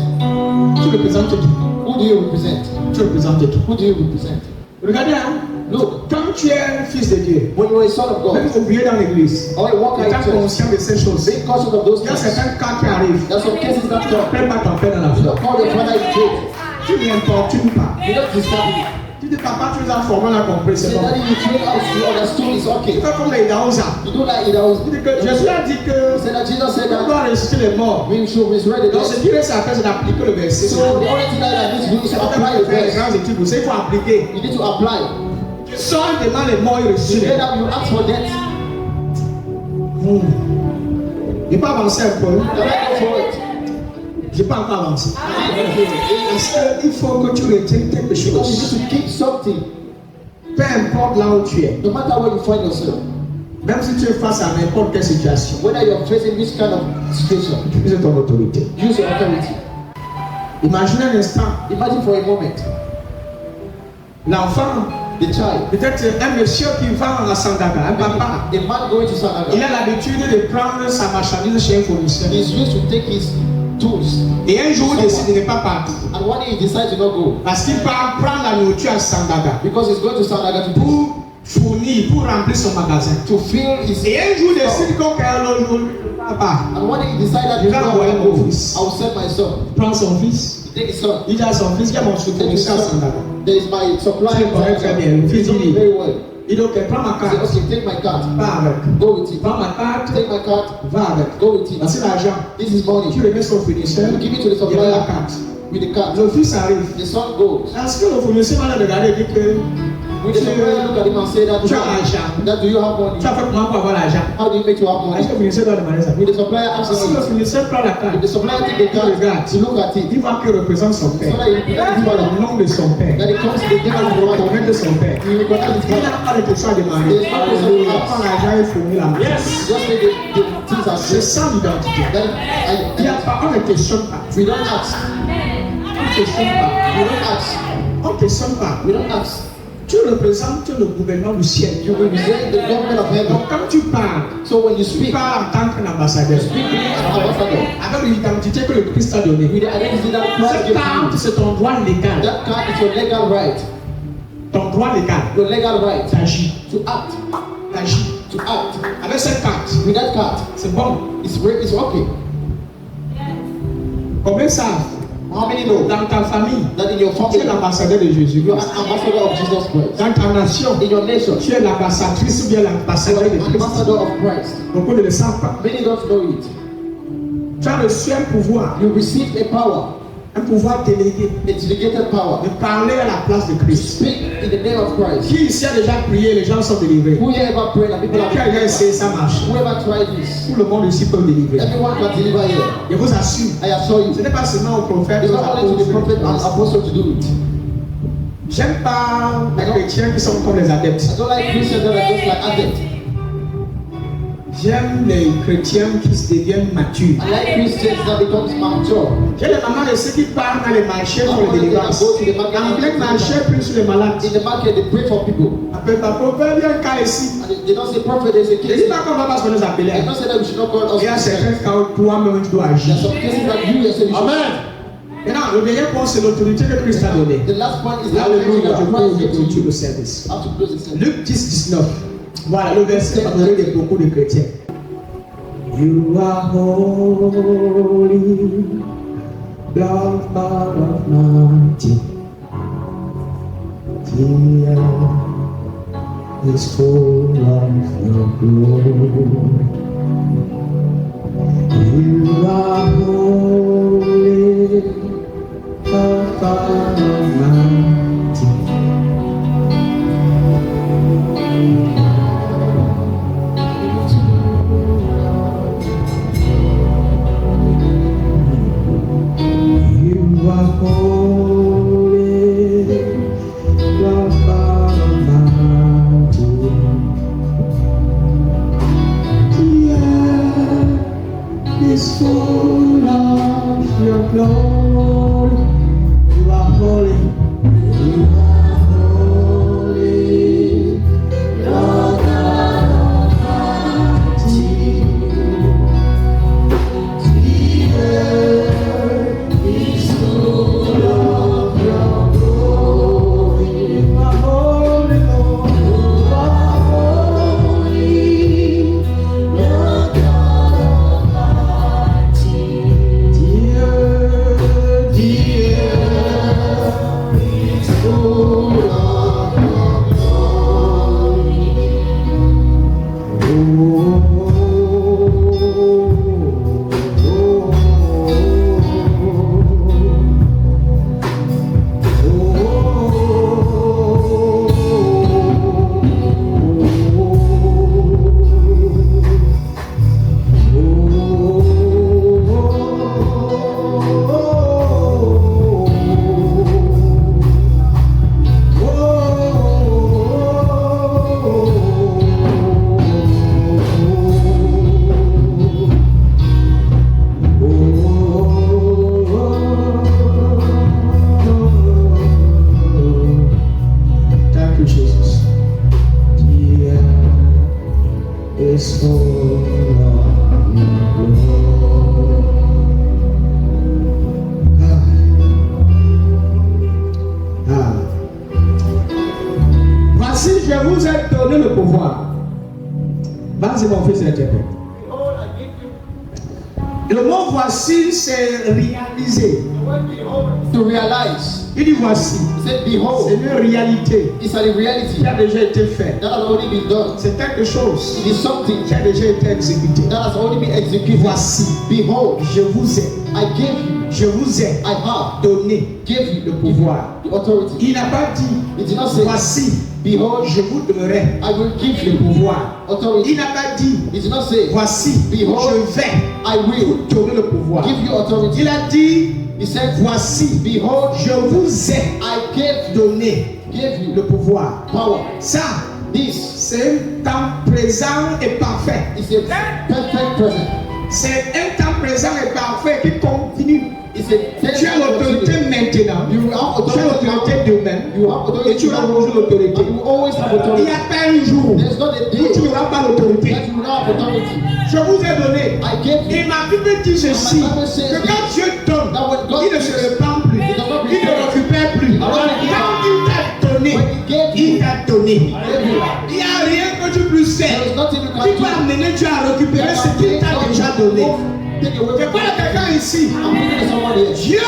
Tu représentes qui? Who do you represent? Tu représentes qui? Who do you represent? Regardez, hein? Look, Quand tu es un fils de Dieu, when you are a son of même God, oublié dans l'église, or you walk out étant of church, conscient de ces choses, being conscious of those il y a things, certains cas qui arrivent. there's some cases that Tu come. n'appelles pas ton père dans la You foi. don't call your father in truth. Tu n'importunes pas. You don't disturb him. Tu dis, papa, tu nous as formés, on a compris, c'est Say, bon. Daddy, you train us, you understood, it's Tu okay. fais comme les Daouza. You do like it, I was. Tu dis que Jésus a dit que Say that Jesus said on that doit ressusciter les morts. we should resurrect the Donc, ce dead. qui reste à faire, c'est d'appliquer le verset. So the only thing that I need to do is to apply the Faire les verse. grandes études, vous savez, il faut appliquer. You need to apply. Tu sors, il demande les morts, il ressuscite. Then you ask for death. Je n'ai pas avancé un peu. Then I go for it. Je n'ai pas encore avancé. Parce qu'il faut que tu retiennes quelque Because you chose. need to keep something, Peu importe là où tu es. no matter where you find yourself. Même si tu es face à n'importe quelle situation. Whether you're facing which kind of situation, Utilise ton autorité. use your authority. Imaginez un instant. Imagine for a moment, L'enfant, the child, peut-être un monsieur qui va à Sandaga, un papa. a man going to Il Sanaga, a l'habitude de prendre sa marchandise chez un fournisseur. he's used to take his tools, Et un jour, il décide de ne pas partir. and one day he decides to not go Parce qu'il part prendre la nourriture à Sandaga because he's going to Sanaga to do pour fournir, pour remplir son magasin. to fill his. Et un jour, il décide qu'aucun autre jour, il ne va pas. And one day he decided that Il he's va not envoyer going mon to go. fils. I will send my son. Il prend son fils. He take his son. Il dit à son fils, il y a mon Take his fournisseur à son. Sandaga. There is my supply. Tu le connais très bien. Le fils You know dit, very well. il dit, ok, prends ma He said, carte. okay, take my card. Va avec. Go with it. Prends ma carte. Take my card. Va avec. Go with it. Voici l'argent. This is money. Tu remets son fournisseur. You give it to the Il a la supplier carte. with the card. Le fils arrive. The son goes. Est-ce que le fournisseur va le regarder et dire que With the supplier look at him and say that, tu as l'argent? do you have money? Tu as fait comment pour avoir l'argent? How do you make you have Est-ce que le money? fournisseur doit demander ça? With the supplier asks Si le him, fournisseur prend la if carte, the supplier take the card, you look at it. il voit qu'il représente son père. So that you recognize his father. Le nom de son père. That it comes to the name of the Le father. nom de son père. You recognize his Il father. n'a pas de question à demander. Il prend l'argent et fournit la main. Yes. Just make the things as C'est this. ça l'identité. Then Il y a pas, on ne questionne pas. we don't ask. On ne questionne pas. We don't ask. On ne questionne pas. We don't ask. Tu représentes le gouvernement du ciel. You represent the government of heaven. Donc quand tu parles, So when you tu speak, parles en tant qu'un ambassadeur. speak as an ambassador. Avec l'identité que le Christ t'a donnée. With the identity that Christ Cette gave carte, you. c'est ton droit légal. That card is your legal right. Ton droit légal. Your legal right T'agis. to act. T'agis. To act. Avec cette carte, With that card, c'est bon. it's okay. Combien savent How many know dans ta famille, that in your tu family es l'ambassadeur de Jésus. you are an ambassador of Jesus Christ? Dans ta nation, In your nation, tu es l'ambassadrice ou bien you are l'ambassadeur de an Christ. ambassador of Christ. Beaucoup ne le savent pas. Many don't know it. Tu as reçu un pouvoir You received a pouvoir délégué a delegated power. de parler à la place de Christ. Speak in the name of Christ. Qui ici a déjà prié, les gens sont délivrés. Who here ever prayed and people Qui a déjà have essayé, ça marche. whoever tried this? Tout le monde ici peut délivrer. Everyone can deliver here. Je vous assure, I assure you. ce n'est pas seulement aux prophètes, It's aux not only to the prophet and apôtres. apostle to do it. J'aime pas les chrétiens qui sont comme les adeptes. I don't like Christians that are just like adepts. J'aime les chrétiens qui se deviennent matures. I like Christians that becomes mature. J'ai les mamans de ceux qui partent dans les marchés pour les délivrances. En plein marché, puis sur les malades. In the market, they pray for people. Appelle ta prophète, viens un cas ici. And they don't say prophet, they say Je case. dis pas qu'on va pas se nous appeler. I don't say that we should not call us Il y a certains Christians. cas où toi-même tu dois There agir. are some cases that you yourself you should. Amen. Maintenant, le dernier point, c'est l'autorité que Christ a donnée. The last point is the Alléluia, je authority peux that vous Christ gave to clôturer you. le service. How to close the service. Luc 10, 19. Voilà le verset favori de beaucoup de chrétiens. You are holy, Lord God Almighty. The earth is full of your glory. You are holy, Lord God Almighty. You are holy, Lord God Almighty. The earth is full of your glory. You are holy. You are holy, Lord God Almighty. The earth is full of your glory. You are holy, Lord. You are holy, Lord God Almighty. The is full of your glory. Voici, je vous ai donné le pouvoir. Vas-y, mon fils interprète. Le mot voici, c'est réaliser. To realize. Il dit voici. He said, behold. C'est une réalité It's a reality qui a déjà été faite. that has already been done. C'est quelque chose It is something qui a déjà été exécuté. that has already been executed. Voici, Behold, je vous ai, I gave you, je vous ai I have donné gave you le pouvoir. the authority. Il n'a pas dit, It did not say, voici, behold, je vous donnerai I will give le you pouvoir. authority. Il n'a pas dit, It did not say, voici, Behold, je vais I will donner le pouvoir. give you authority. Il a dit, He said, voici, behold, je vous ai I gave donné you le pouvoir. power. Ça, This c'est un temps présent et parfait. is a perfect present. C'est un temps présent et parfait qui continue. It's a Tu as l'autorité maintenant. You have Tu as authority now. l'autorité demain. You have authority. Et tu auras toujours l'autorité. And you always have Il authority. n'y a pas un jour There's not a où day tu n'auras pas l'autorité. that you will not have authority. Je vous ai donné. I gave you. Et ma Bible dit ceci, que quand Dieu donne, That when God il ne se gives, répand plus, he does not il ne return. récupère plus. does not return. Quand il t'a donné, When he gave il you, t'a donné. he gave you. Il n'y a rien que tu puisses There faire is nothing you qui can peut do. amener Dieu à récupérer ce qu'il t'a déjà donné. Take away Je from parle à quelqu'un ici. I'm thinking of someone here. Dieu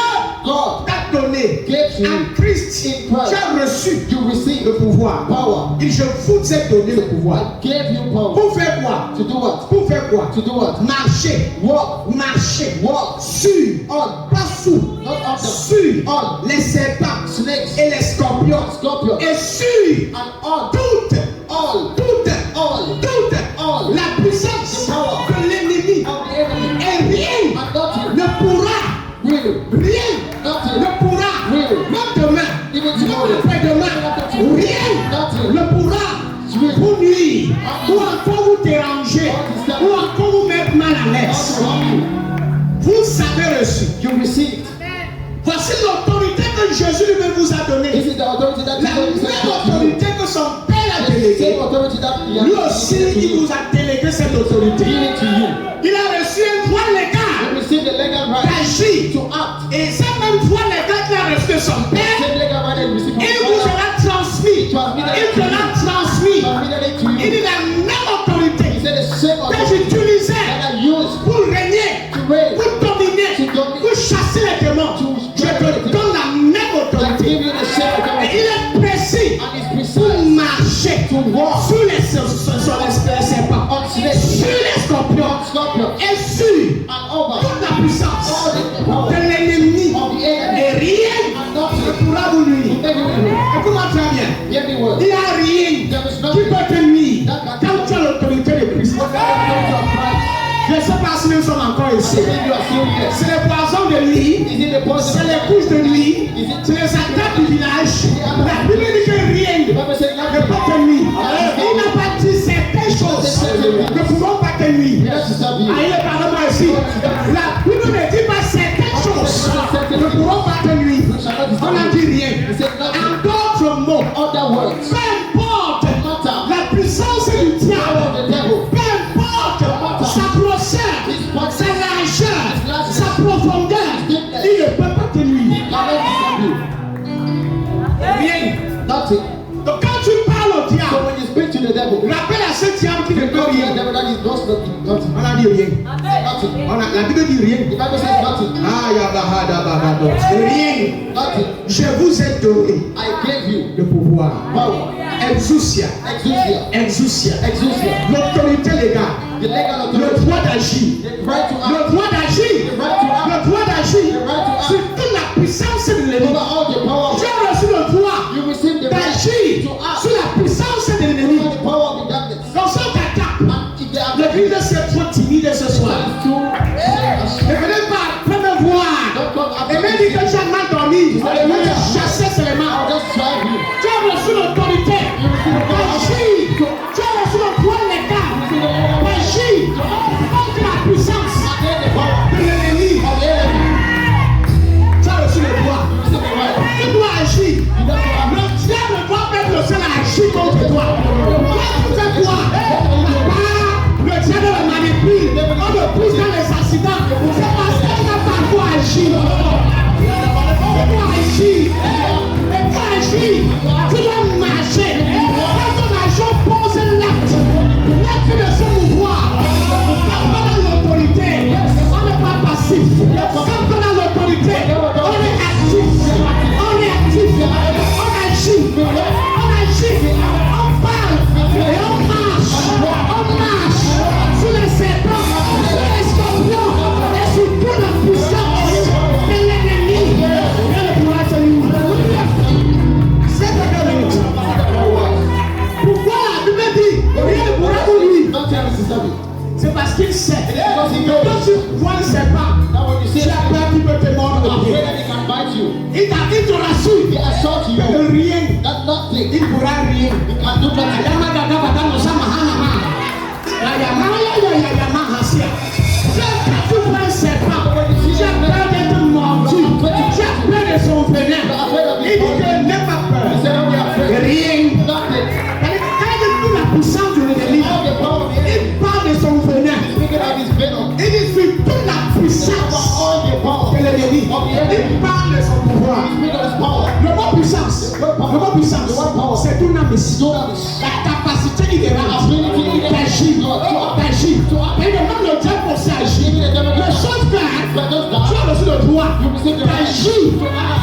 God t'a donné gave you en Christ. in Christ. Tu as reçu You receive le pouvoir. power. Et je vous ai donné le pouvoir. I gave you power. Pour faire quoi? To do what? Pour faire quoi? To do what? Marcher. Walk. Marcher. Walk. Sur. On. Pas sous. Not on them. Sur. On. Les serpents. Snakes. Et les scorpions. Scorpion. Et sur. And on. Toute. All. Toute. All. Toute. All. La puissance The power. de l'ennemi. Of the enemy. Et rien And nothing ne pourra. will. Rien Nothing. ne pourra. Will. Même demain. Even Même tomorrow. après-demain. Rien Nothing. ne pourra Will. vous nuire. Ou encore vous déranger. Ou encore vous mettre mal à l'aise. Vous avez reçu. You received. Voici l'autorité que Jésus lui-même vous a donnée. This is the authority that La Jesus même said. autorité que son Père a The same déléguée. authority that he Lui has aussi, given to il you. vous a délégué cette autorité. Give it to you. Il a reçu un droit You légal receive the legal right d'agir. to act. Et ce même droit légal qu'il a reçu de son Père, Same legal right that you receive from il the vous Father. a transmis. Il te l'a transmis. Transmitted it to Il you. dit la même He autorité said the same que authority j'utilisais that I used pour régner, to reign, pour dominer, to dominate, pour chasser les démons. Je te donne la même I autorité. give you the same Et authority. il est précis And it's pour precise marcher to walk sur les serpents, on sur snakes, les scorpions on scorpions, et sur and over toute la puissance all the power de l'ennemi. of the enemy. Et rien And ne nothing pourra vous nuire. everywhere. Écoute-moi très bien. Hear me well. Il n'y a rien There is qui nothing peut te nuire that quand tu as l'autorité de Christ. but that authority of Christ. Je ne sais pas si nous sommes encore I ici. think you are still here. C'est les poisons de nuit, Is it the poison? c'est les couches de nuit, c'est les attaques du village. La Bible dit que rien The Bible said ne nothing. peut te nuire. Il n'a pas dit certaines choses ne pourront pas te nuire. Yes, to serve you. Ah, il est par moi ici. La Bible ne dit pas certaines choses ne pourront pas te nuire. On n'a dit rien. En d'autres mots, Other words. peu importe Matter. la puissance du Power diable, of the devil. peu importe sa grosseur, sa largeur, sa profondeur, il ne peut pas te nuire. Cannot disturb you. Rien. Nothing. Donc quand tu parles au So diable, when you speak to the devil, rappelle à ce diable qui ne peut the rien. devil that is nothing. Nothing. On a dit rien. Nothing. La Bible dit rien. The Bible says nothing. Ah, yabahada babado. Rien. Nothing. Je vous ai donné I gave you le pouvoir. power. Exousia. Exousia. Exousia. Exousia. L'autorité légale. The legal Le authority. droit d'agir. The right to act. Le droit d'agir. The right to act. Le droit d'agir. The right to act. Sur toute la puissance de l'ennemi. Over all the power. Tu as reçu le droit You receive the right d'agir to act. sur la puissance de l'ennemi. Over the power of the darkness. Dans son attaque, And if they are l'église c'est trop timide ce soir. Ne venez pas me voir. don't come Et after même dit que me. j'ai mal dormi. Je vais te chasser seulement. I'll just drive you. Tu as reçu l'autorité d'agir. Tu as reçu le droit légal d'agir contre la puissance And then the power de l'ennemi. of the enemy. Tu as reçu le droit. You receive the right. Tu dois agir. You don't have Le diable doit être le seul à agir contre toi. Toi, tu fais quoi? Papa, qu'il sait. Because he knows. Quand tu vois le serpent, Now when you see tu as peur qu'il peut te mordre I'm le afraid pied. that he can bite you. Il te rassure He assaults you. que rien, That nothing. il pourra rien. He can do nothing. Tu vois un serpent, tu as peur d'être mordu, tu as peur de son venin. Il dit que n'aie pas He peur. said, don't be afraid. Rien. Nothing. Quand il dit la puissance de l'ennemi, All the power of the enemy. il parle de son venin. Speaking of his venom. Il dit sur toute la puissance All the power de l'ennemi. Il parle de son pouvoir. Speak of his power. Le mot puissance, c'est dunamis. La capacité libérante d'agir. Et même le diable pour s'agir. Le seul faire, tu as reçu le droit d'agir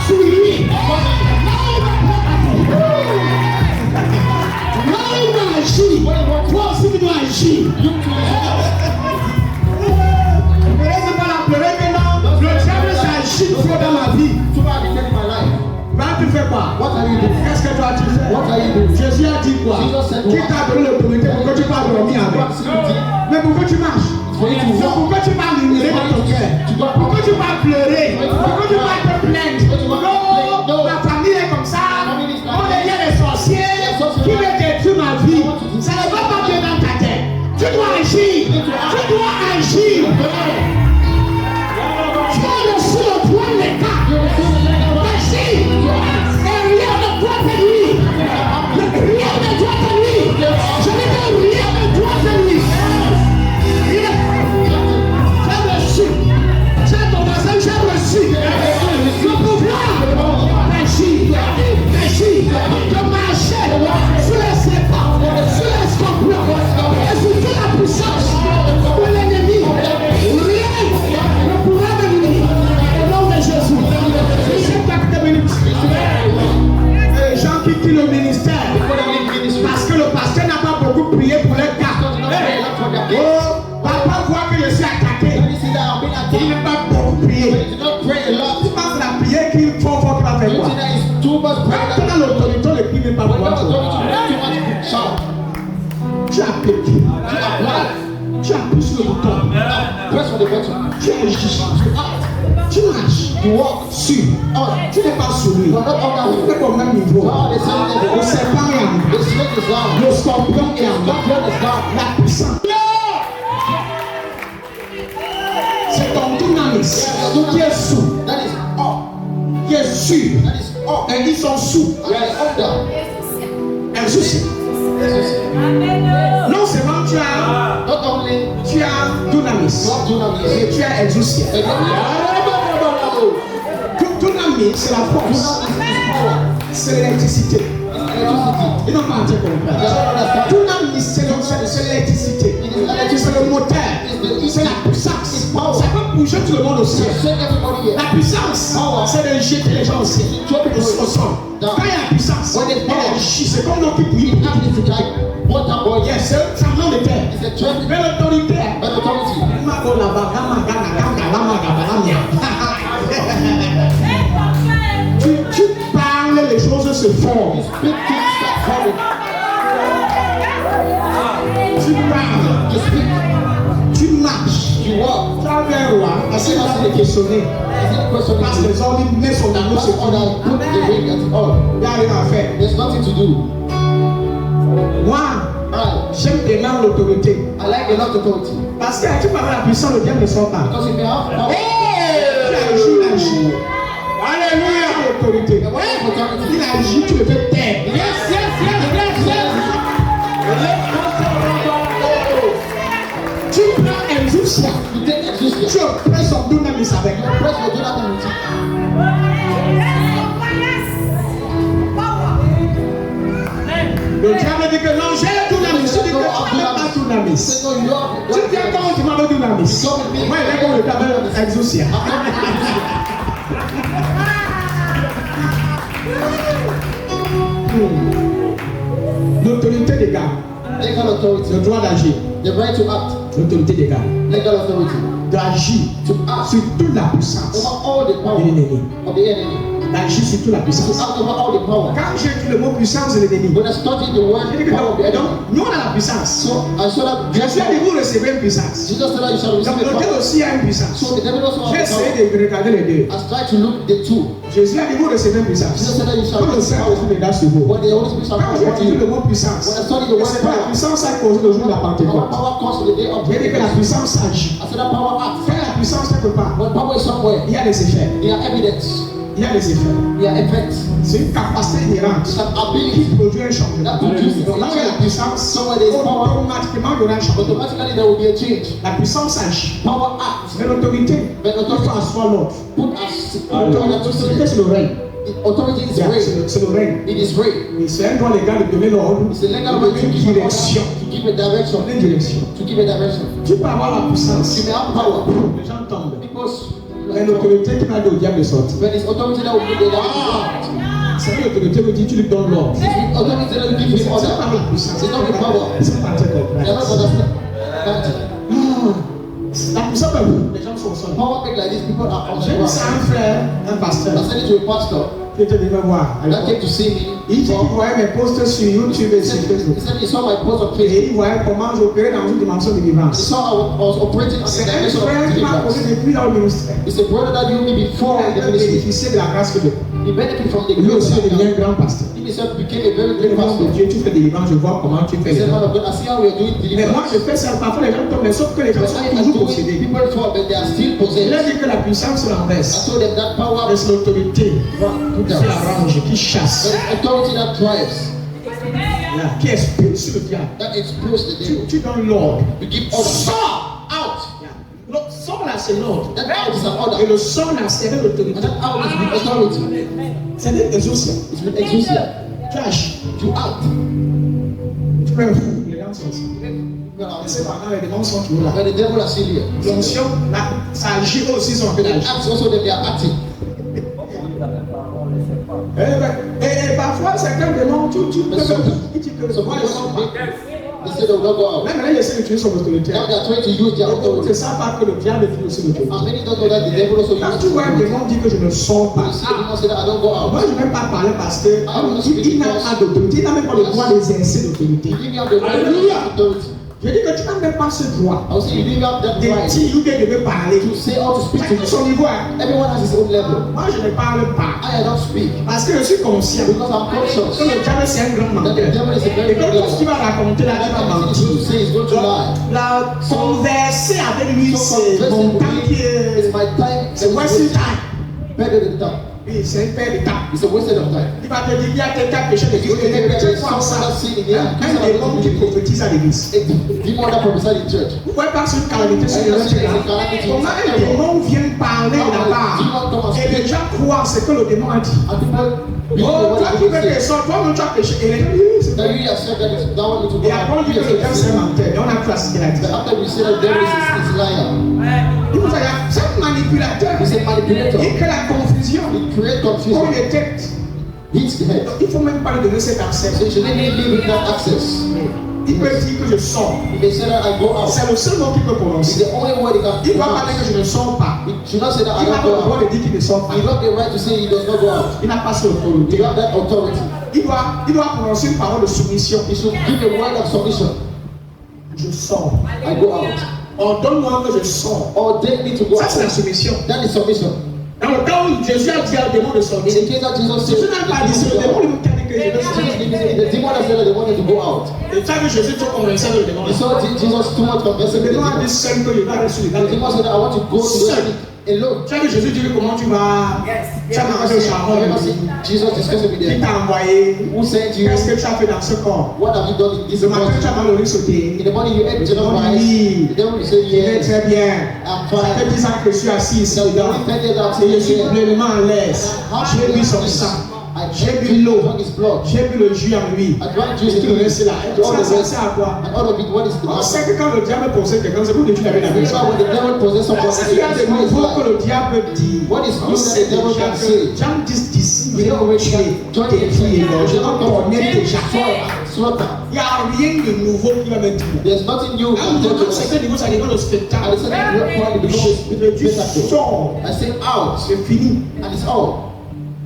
sur lui. Là où il doit agir, toi aussi tu dois agir. Mais laisse pas la pleurer que non, le diable s'agit trop dans ma vie. Ben, tu fais quoi? What are you doing? Qu'est-ce que toi tu fais? What are you doing? Jésus a dit quoi? Jesus said Qui what? t'a donné l'autorité pour que tu pas dormir avec? Mais pourquoi tu marches? For you to Donc walk. pourquoi tu vas murmurer dans ton cœur? Pourquoi tu vas pleurer? Pourquoi tu vas te plaindre? Non, ma famille est comme ça. On est lié des sorciers qui veulent détruire ma vie. Ça ne va pas bien dans ta tête. Tu dois agir. Tu dois agir. Tu as reçu le droit de l'État. Agir. Et rien ne doit te nuire. Rien ne doit te nuire. Je dis que rien ne doit te nuire. J'ai ton voisin, j'ai reçu le pouvoir d'agir, de marcher sur les serpents, sur les scorpions et sur toute la puissance de l'ennemi. Rien ne pourra me nuire. Au nom de Jésus. C'est quelques minutes. Les gens qui quittent le ministère parce que le pasteur n'a pas beaucoup prié pour les cas. Oh, papa voit que je suis attaqué. Il n'a pas beaucoup prié. Tu penses la prière qu'il faut qu'il va faire quoi? Quand tu as l'autorité, le prie n'est pas pour toi. Tu appliques. Tu appuies sur le bouton. Tu agis. Tu marches. Sur. Tu n'es pas sur lui. Tu es au même niveau. Le serpent est en bas. Le scorpion est en bas. La puissance. C'est ton dynamis qui est sous, qui est sûr, et ils sont sous. Un souci. Non seulement tu as dynamis, et tu as exousia. Dynamis, c'est la force, c'est l'électricité. Ils n'ont pas entier comprendre. Dynamis, c'est l'électricité, c'est le moteur, c'est la puissance. Ça peut bouger tout le monde au ciel. La puissance, c'est de jeter les gens au ciel, au sol. Quand il y a la puissance, elle agit. C'est comme l'eau qui bouille. C'est un tremblement de terre. Mais l'autorité, tu parles, les choses se font. Tu parles, tu marches. Tu as vu un roi, parce qu'il a été questionné. Parce que les hommes mettent son anneau sur ton âme. Il n'y a rien à faire. There's nothing to do. Moi, j'aime tellement l'autorité. I like a lot of authority. Parce que tu parles de la puissance, le diable ne sort pas. Because if you have power, Tu agis. Alléluia. L'autorité. Il agit, tu le fais taire. Tu prends un jour soir. Tu oppresses son dynamis avec. Le diable dit que non, j'ai le dynamis. Tu dis que tu n'as pas dynamis. Tu viens quand tu m'as le dynamis. Moi, il est comme le diable exaucia. L'autorité des gars. Legal authority. Le droit d'agir. The right to act. L'autorité des gars. Legal authority. D'agir To act sur toute la puissance over all the de power l'ennemi. of the enemy. d'agir sur toute la to puissance. act over all the power. Quand j'ai dit le mot puissance de l'ennemi, When I studied the word j'ai dit que power of the donc, enemy, nous on a la puissance. so I saw that Jésus a dit vous recevez une puissance. Jesus said that you shall Donc receive le the diable power. aussi a une puissance. So the devil also J'ai has the essayé power. de regarder les deux. I tried to look the two. Jésus a dit vous recevez une puissance. Jesus said that you shall Quand le receive Saint-Esprit power. est là sur vous. When the Holy Spirit shall Quand come j'ai upon étudié le you, mot puissance, when I studied the word c'est pas la power, puissance à cause le jour de la our Pentecôte. power comes to the day of J'ai dit que la Pentecost. puissance agit. I said that power acts. Quand la puissance quelque part, When power is somewhere, il y a des effets. there are evidence, Il y a des effets. there are effects. C'est une capacité inhérente It's an qui ability produit un changement. that produces Donc là où il y a la a change. puissance, Somewhere there is power, automatiquement il y aura un changement. automatically there will be a change. La puissance agit. Power acts. Mais l'autorité, Mais il faut l'autorité, asseoir l'autre. put us, L'autorité, c'est le règne. authority is reign. C'est le règne. It is reign. Et c'est un droit légal de donner l'ordre, It's a legal de right to donner give une an order, direction. to give a direction, Donner une direction. to give a direction. Tu peux avoir la puissance. You may have power Les gens tombent. because Mais l'autorité qui va dire au diable de sortir. when it's authority that will give the direction. C'est l'autorité qui dit tu lui donnes l'ordre. It's authority that will give C'est him pas order. la puissance. It's not the power. C'est pas très They are not complexe. understanding. La puissance, les gens sont au sol. Power make like this, people are on the J'ai dit ça à ground. un frère, un pasteur, I sent it to a pastor qui était venu me voir. à that l'époque. came to see me. Il dit qu'il voyait mes posts sur YouTube et sur Facebook. He said he saw my post on Facebook. Et il voyait comment j'opérais dans une dimension de He vivance. saw I was operating on the C'est un dimension of frère qui m'a connu deliverance. depuis dans le ministère. It's a brother that knew me before in Il the a ministry. bénéficié de la grâce que Dieu. He benefited from the Lui grace aussi of il devient God. un grand pasteur. He himself became a very Le great nom de pastor. Dieu, tu fais des délivrances, je vois comment tu fais He les said, man délivrances. of God, I see how we are doing Mais moi, deliverance. je fais ça, parfois les gens tombent, mais sauf que les gens But sont I am toujours doing possédés. people fall, but they are still Il a possessed. dit que la puissance I renverse. told them that power C'est l'autorité put qui down. arrange, qui chasse, There is authority that drives, là, qui expulse le diable. that explodes the devil. Tu donnes l'ordre. You give order. Sors! Out. Le sort là, c'est l'ordre. That out is an Et order. le sort là, c'est avec l'autorité. And that out is with authority. C'est avec exaucé. It's with exousia. Tu agis. To act. Tu peux les gens sont ici. Et c'est pendant les démons sont toujours là. When the devil are still here, L'onction, là, ça agit eux aussi, ils sont en train it d'agir. acts also that they are acting. Et parfois, certains démons, tu peux So- qui dit que So moi, people ils sont say, pas. they say they will not go out. Même là, ils essaient d'utiliser son autorité. Now they are trying to use their Et beaucoup ne authority. savent pas que le diable utilise aussi l'autorité. And many don't know that the devil also Quand uses tu vois un authority. démon dire que je ne sors pas, You see the demon say that I don't go out. moi je ne vais pas parler parce que il n'a pas d'autorité, il n'a même pas le droit d'exercer l'autorité. You give me the Hallelujah. authority. Je dis que tu n'as même pas ce droit I will say you give me that de right dire ou bien de me parler. to say or to speak to Chacun son you. niveau. Hein. Everyone has his own level. Moi je ne parle pas I don't speak parce que je suis conscient because I'm conscious que le diable c'est un grand that the menteur. devil is a Et very que good tout ce qu'il liar. va raconter là, il va Everything he's going to mentir. say is going to lie. La converser avec lui, So c'est conversing mon temps with qui him is est. my time. C'est wasting time. Better than time. Oui, c'est un père de temps. It's a wasted of time. Il va te dire, il y a quelqu'un péché de You Dieu. can Et tell tu vois ça. someone sin in here. Un démon qui prophétise à l'église. A demon that prophesied in church. Vous pouvez pas sur une calamité sur le Comment un démon vient parler là-bas et les gens croient ce que le démon a dit. And people believe Oh, toi what qui the veux devil que says. ça, toi non tu as péché. Et les gens disent, That you accept that it's that one to go et après on dit que le diable c'est un menteur. Et on a plus ce qu'il a dit. But after we say that the devil is a liar, Il vous a dit, c'est un manipulateur. he's a manipulator. Il crée la confusion. He creates Pour confusion. les têtes. Hits the head. Donc, il ne faut même pas lui donner cet accès. So you should not live with that access. Il peut dire que je sors. He may say that I go out. C'est le seul mot qu'il peut It's prononcer. the only word he can Il ne va pas dire que je ne sors pas. He should not say that I Il n'a don't pas le go droit out. de dire qu'il ne sort pas. He got the right to say he does not go out. Il n'a pas cette autorité. He got that authority. Il doit prononcer une parole de soumission. He should give a word of submission. Je sors. I go out. Ordonne-moi que je sors. Ordain me to go Ça, c'est la out. soumission. That is submission. Dans le cas où Jésus a dit à démon de In sortir, the case that Jesus said, Jésus n'a pas dit, c'est le démon lui qui a dit que je vais sortir. the demon that said that they wanted to go out. Et tu as vu Jésus trop convaincu le démon. He saw Jesus too much conversing Le with the démon a demon. dit seul que je vais aller sur les The gars. demon said, I want to go to the alone. Tu as vu Jésus dire comment tu vas. Tu as mangé au charbon. Remember seeing Jesus discussing with Qui them. t'a envoyé. Who sent you? Qu'est-ce que tu as fait dans ce corps? What have you done in this Le matin, tu as body? mal au riz sauté. In the morning you ate Le jollof démon rice. dit, The devil will say il est yes. très bien. I'm Ça fait fine. 10 ans que je suis assis ici The dedans. devil said that Et je suis I'm pleinement à l'aise. J'ai bu son sang. J'ai bu l'eau. his blood. J'ai bu le jus en lui. I drank Et juice tout le in reste it. là. All Ça the sert à quoi? And all of it, what is the On matter? sait que quand le diable possède quelqu'un, c'est pour que tu l'avais la maison. Remember when the devil possessed someone, Parce qu'il y a des it's mots que like, le diable dit. What is On good sait that the devil déjà can que say? Jean 10 d'ici, We know already that détruit et égorgé. On connaît déjà. slaughter. Il n'y a rien de nouveau qui va me dire. There's nothing new À un from moment, devil. c'est que niveau, ça devient le At spectacle. the second point, it becomes Tu spectacle. sors. I say out, C'est fini. and it's all.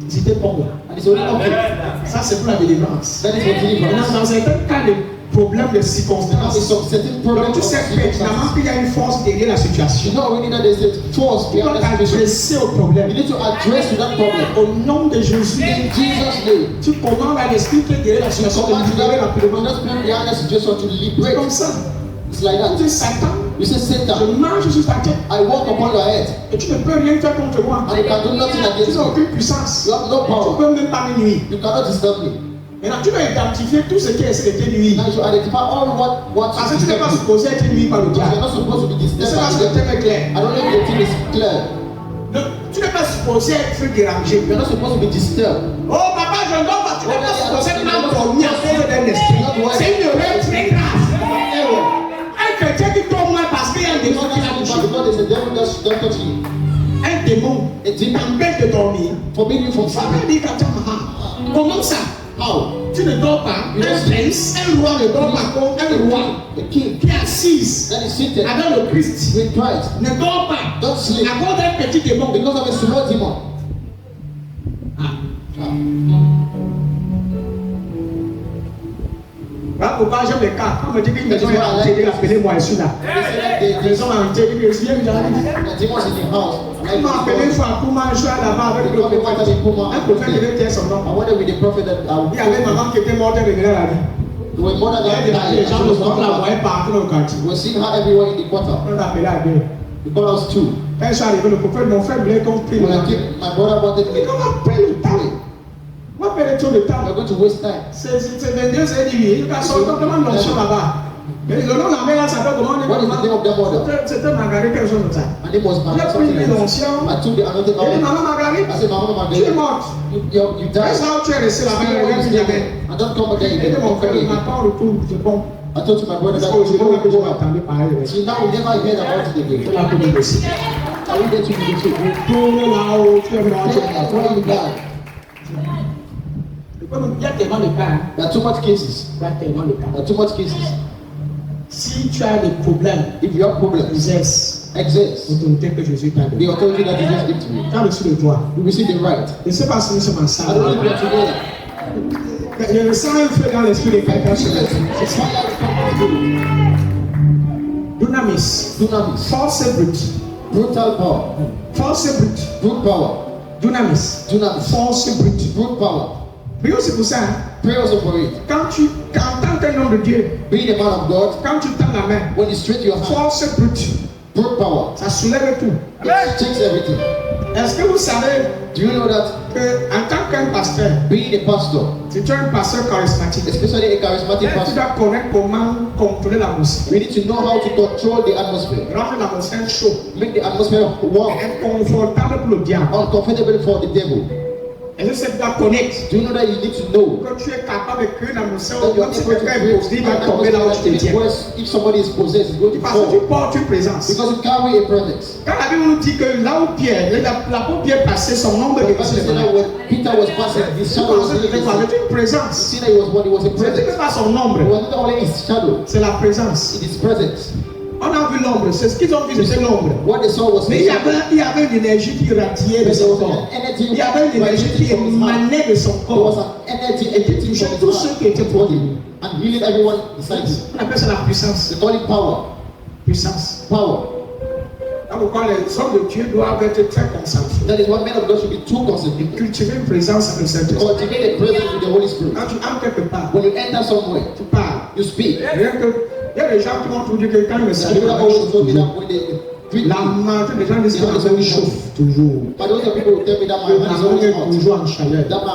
C'était bon. And it's only okay. Ça, c'est pour la délivrance. That is for deliverance. Maintenant, dans certains cas de problèmes de Now, circonstances, it's some certain donc problems tu of sais pertinemment circumstances. qu'il y a une force derrière la situation. You know already that there's a force Tu dois behind that t'adresser situation. au problème. You need to address to that problem. Au nom de Jésus, In Jesus' name. tu commandes à l'esprit qui est derrière la situation de Command to libérer that rapidement. spirit behind that situation to C'est liberate. comme ça. It's like Tu dis that. Satan, You say, je Satan, marche sur ta tête I walk upon your head, et tu ne peux rien faire contre moi. and you can do nothing Tu against n'as me. aucune puissance. You have no Tu power. peux même pas me nuire. You cannot disturb me. Maintenant, tu dois identifier tout ce qui essaie de te nuire. Now you should identify all what Parce que tu n'es pas you. supposé être nuit par le You're diable. not supposed to be Je ne sais disturbed pas by si the le devil. thème est clair. I don't know if the thing is clear. Donc, tu n'es pas supposé être dérangé. You're not supposed to be disturbed. Oh papa, je ne dors pas. Tu n'es pas supposé être mal dormi à cause d'un esprit. C'est une erreur très grave. Un chrétien qui dort moins parce qu'il y a un You démon know qui l'a that's touché. because there's a devil that's touch you. Un démon A demon t'empêche de dormir. forbid you from Ça sleeping. veut dire qu'à comment ça? How? Tu ne dors pas. Un prince, un roi ne dort pas comme un roi The king qui est assise that is seated avec le Christ. with Christ. Ne dort pas. Don't sleep À cause d'un petit démon. because of a small demon. Voilà pourquoi j'aime les cas. Quand on me dit qu'une maison est hantée, appelez-moi, je suis là. They say that the Maison hantée, je suis là. demons in the house. Il m'a appelé une fois pour moi, je suis là-bas avec le prophète. Un prophète devait dire son nom. I wonder with the prophet that Il y avait maman qui était morte et revenue à la vie. when mother got Les died, gens she ne was sont pas la not voyaient partout dans le quartier. We were seeing her everywhere in the quarter. On l'a appelé à deux. The courthouse too. Quand je suis arrivé, le prophète, mon frère voulait qu'on prie. When I came, my brother wanted me Mais to comment perdre le temps? On va perdre trop de temps. we're going to waste time. C'est 22, c'est 10 000. Il y a sortant l'onction là-bas. Mais le nom de la mère, là, ça s'appelle comment? What is the name of that mother? C'était Marguerite, quelque chose comme ça. Her name was Il a Margaret. pris Something like that. l'onction. I took the anointed Il a dit, oil. maman Marguerite, I said, Mama tu es Margaret, morte. you died. Reste là où tu es resté là-bas, Stay il where revient you plus stay jamais. there. And don't come again. Il dit, mon frère, Again. maintenant on retourne, c'est bon. I told to my brother Parce that que je n'ai go pas back. entendu parler. See, now we never heard about it again. C'est la première question. Are we there to be the truth? Tourne là-haut, tu es vraiment That's why you died. Il y a tellement de cas. There are too much cases. Il y a tellement de cas. There are too much cases. Si tu as des problèmes, If you have problems, exerce exist. l'autorité que Jésus t'a The donnée. authority that Jesus gave to me. Tu as reçu le droit. You receive the right. Je ne sais pas si nous sommes I don't ensemble. know if we are together. Je ressens un feu dans l'esprit de quelqu'un sur la It's fire is coming Dunamis. through. Dunamis. Force brute. Brutal power. Force brute. Brute power. Dunamis. Dunamis. Force brute. Brute power. Mais c'est pour ça, hein, Pray also for it. en tant qu'un homme de Dieu, Being a man of God, quand tu tends la main, when you straight your hand, force brute, brute power. ça soulève tout. It takes everything. Est-ce que vous savez Do you know that que en tant qu'un pasteur, being a pastor, si tu es un pasteur charismatique, especially a charismatic tu pastor, dois connaître comment contrôler l'atmosphère. we need to know how to control the atmosphere. Rendre l'atmosphère chaude, Make the atmosphere warm, inconfortable pour le diable. uncomfortable for the devil. Est-ce que c'est de la connaître? Do you know that you need to know Que tu es capable de créer une atmosphère that you are comme si able to quelqu'un est create posé, il an va tomber là où tu atmosphere te that tiens. is worse if somebody is possessed, it's going to Parce que tu fall. portes une présence. Because you carry a presence. Quand la Bible nous dit que là où Pierre, l'apôtre Pierre passait, son ombre The est Bible passé said that when Peter was passing, his Tu shadow was pensais que leaving. c'était une You présence. see that it was what it was a Ce n'était presence. pas son ombre, It was not only his shadow, c'est la présence. it is presence. On a vu l'ombre, c'est ce qu'ils ont vu, c'était l'ombre. What they saw was Mais his il shadow. y avait une énergie qui irradiait de But there son was corps. an energy Il y avait une énergie qui from his heart. émanait de son There was corps. an energy Et qui emanating touchait from tous his ceux heart qui étaient pour lui. and healing everyone beside him. On appelle ça la puissance. They call it power. Puissance. Power. C'est pourquoi les hommes de Dieu doivent être très concentrés. That is why men of God should be too concentrated. Cultiver une présence avec le Saint-Esprit. Cultivate a presence with the Holy Spirit. Quand tu entres quelque part, When you enter somewhere, tu parles. you speak. Rien que, il y a des gens qui vont te dire que quand ils me The saluent, people la have même always chose told me toujours. that when they greet La me, majorité des gens disent que la maison chauffe toujours. but those are people who tell me that my La hand is maison always est hot. toujours en chaleur. That my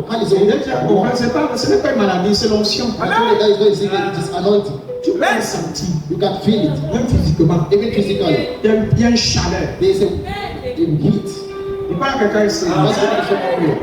hand is Ce always n'est pas une maladie, c'est l'onction. I told you that is not a sickness, it is anointing. Tu peux le sentir, You can feel it, même physiquement. even physically. Il y a une chaleur. There is a heat. Il parle à quelqu'un ici. What's happening somewhere?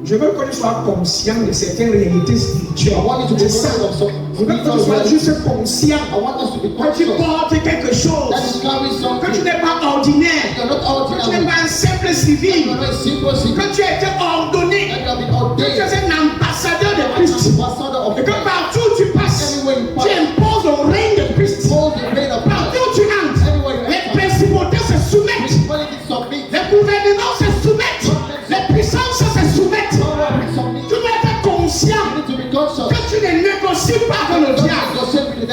Je veux que tu sois conscient de certaines réalités spirituelles. I want you to be C'est ça. conscious of some Je veux que tu spiritual sois reality. juste conscient I want us to be que tu conscious portes quelque chose. that you carry Que tu something. n'es pas ordinaire. You are not Que tu n'es ordinary. pas un simple You civil. are not a simple Que city. tu as été ordonné. That you have been Que tu es ordained. un ambassadeur de An Christ. ambassador of Et que Christ. partout où tu passes, Everywhere you tu pass, imposes le règne de Christ. hold the reign of Partout Christ. où tu entres, Everywhere you les enter, principautés se soumettent. principalities submit. Les gouvernements se soumettent. Les puissances se soumettent.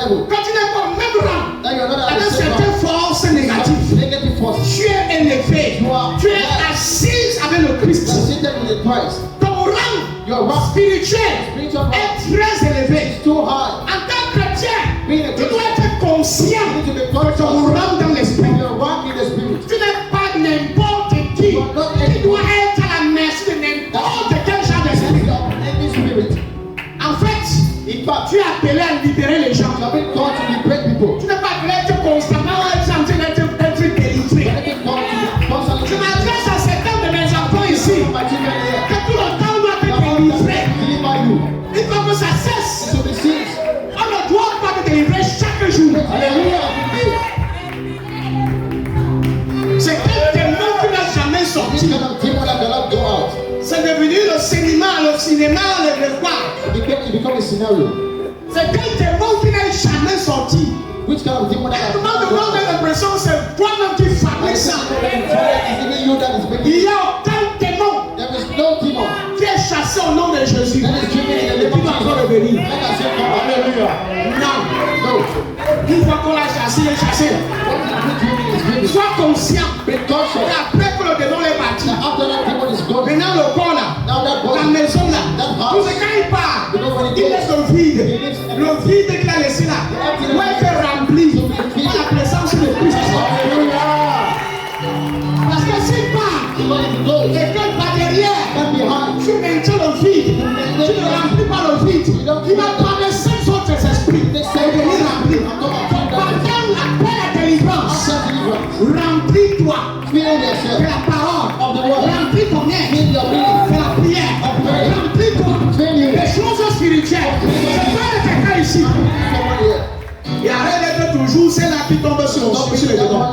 level. Quand tu n'es pas au même rang, That you are not at avec the same certaines level. forces négatives, Negative forces. tu es élevé, tu es assise avec le Christ. You are seated with Christ. Ton rang Your rank spirituel spiritual rank est très élevé. is too high. En tant que chrétien, Being a tu dois Christian, être conscient you need to be de ton conscious rang dans l'esprit. of your rank in the spirit. Tu n'es pas n'importe qui. Tu dois être à la merci de n'importe quel genre d'esprit. Any spirit. En fait, In fact, tu es appelé à libérer les gens. you have been called to liberate people. Tu n'es pas appelé à être constamment en train d'être délivré. You have been called to constantly Je m'adresse à certains de mes enfants ici. my children here. Que tout le temps doit You être have délivré. to deliver you. Il faut que ça cesse. To be seized. On ne doit pas te délivrer chaque jour. Hallelujah. C'est un démon qui n'a jamais This sorti. kind of demon that cannot go out. C'est devenu le cinéma, le voir. It become a scenario. C'est un démon qui n'a jamais sorti. Which kind of demon that Et cannot tout go le monde out? a l'impression que c'est toi-même qui fabrique ça. It's even you that is Il making n'y it. a aucun démon There is no demon qui est chassé au nom de Jésus. that is driven in the Et name qui of va encore Jesus. revenir. Let us say, hallelujah. Non. No. Une fois qu'on l'a chassé, il est chassé. What is driven is driven. Sois conscient. Be Et conscious. après que le démon est parti, That after that demon is gone, maintenant le corps là, now that la body, maison là, that tout house, ce quand il part, you know when it il laisse le vide. Le vide qu'il a laissé là, doit être rempli par la présence de Christ. Parce que s'il part, because if it goes, et qu'il part derrière, that behind, tu maintiens le vide, tu ne remplis pas le vide. Il va parler cinq autres esprits et venir remplir. Pendant la délivrance, after deliverance, remplis-toi fill de yourself la parole, of the word, remplis ton être, fill your being, de la prière, remplis-toi des choses spirituelles. C'est pas le cas ici. someone here. Et arrête d'être toujours celle-là qui tombe sur les démons.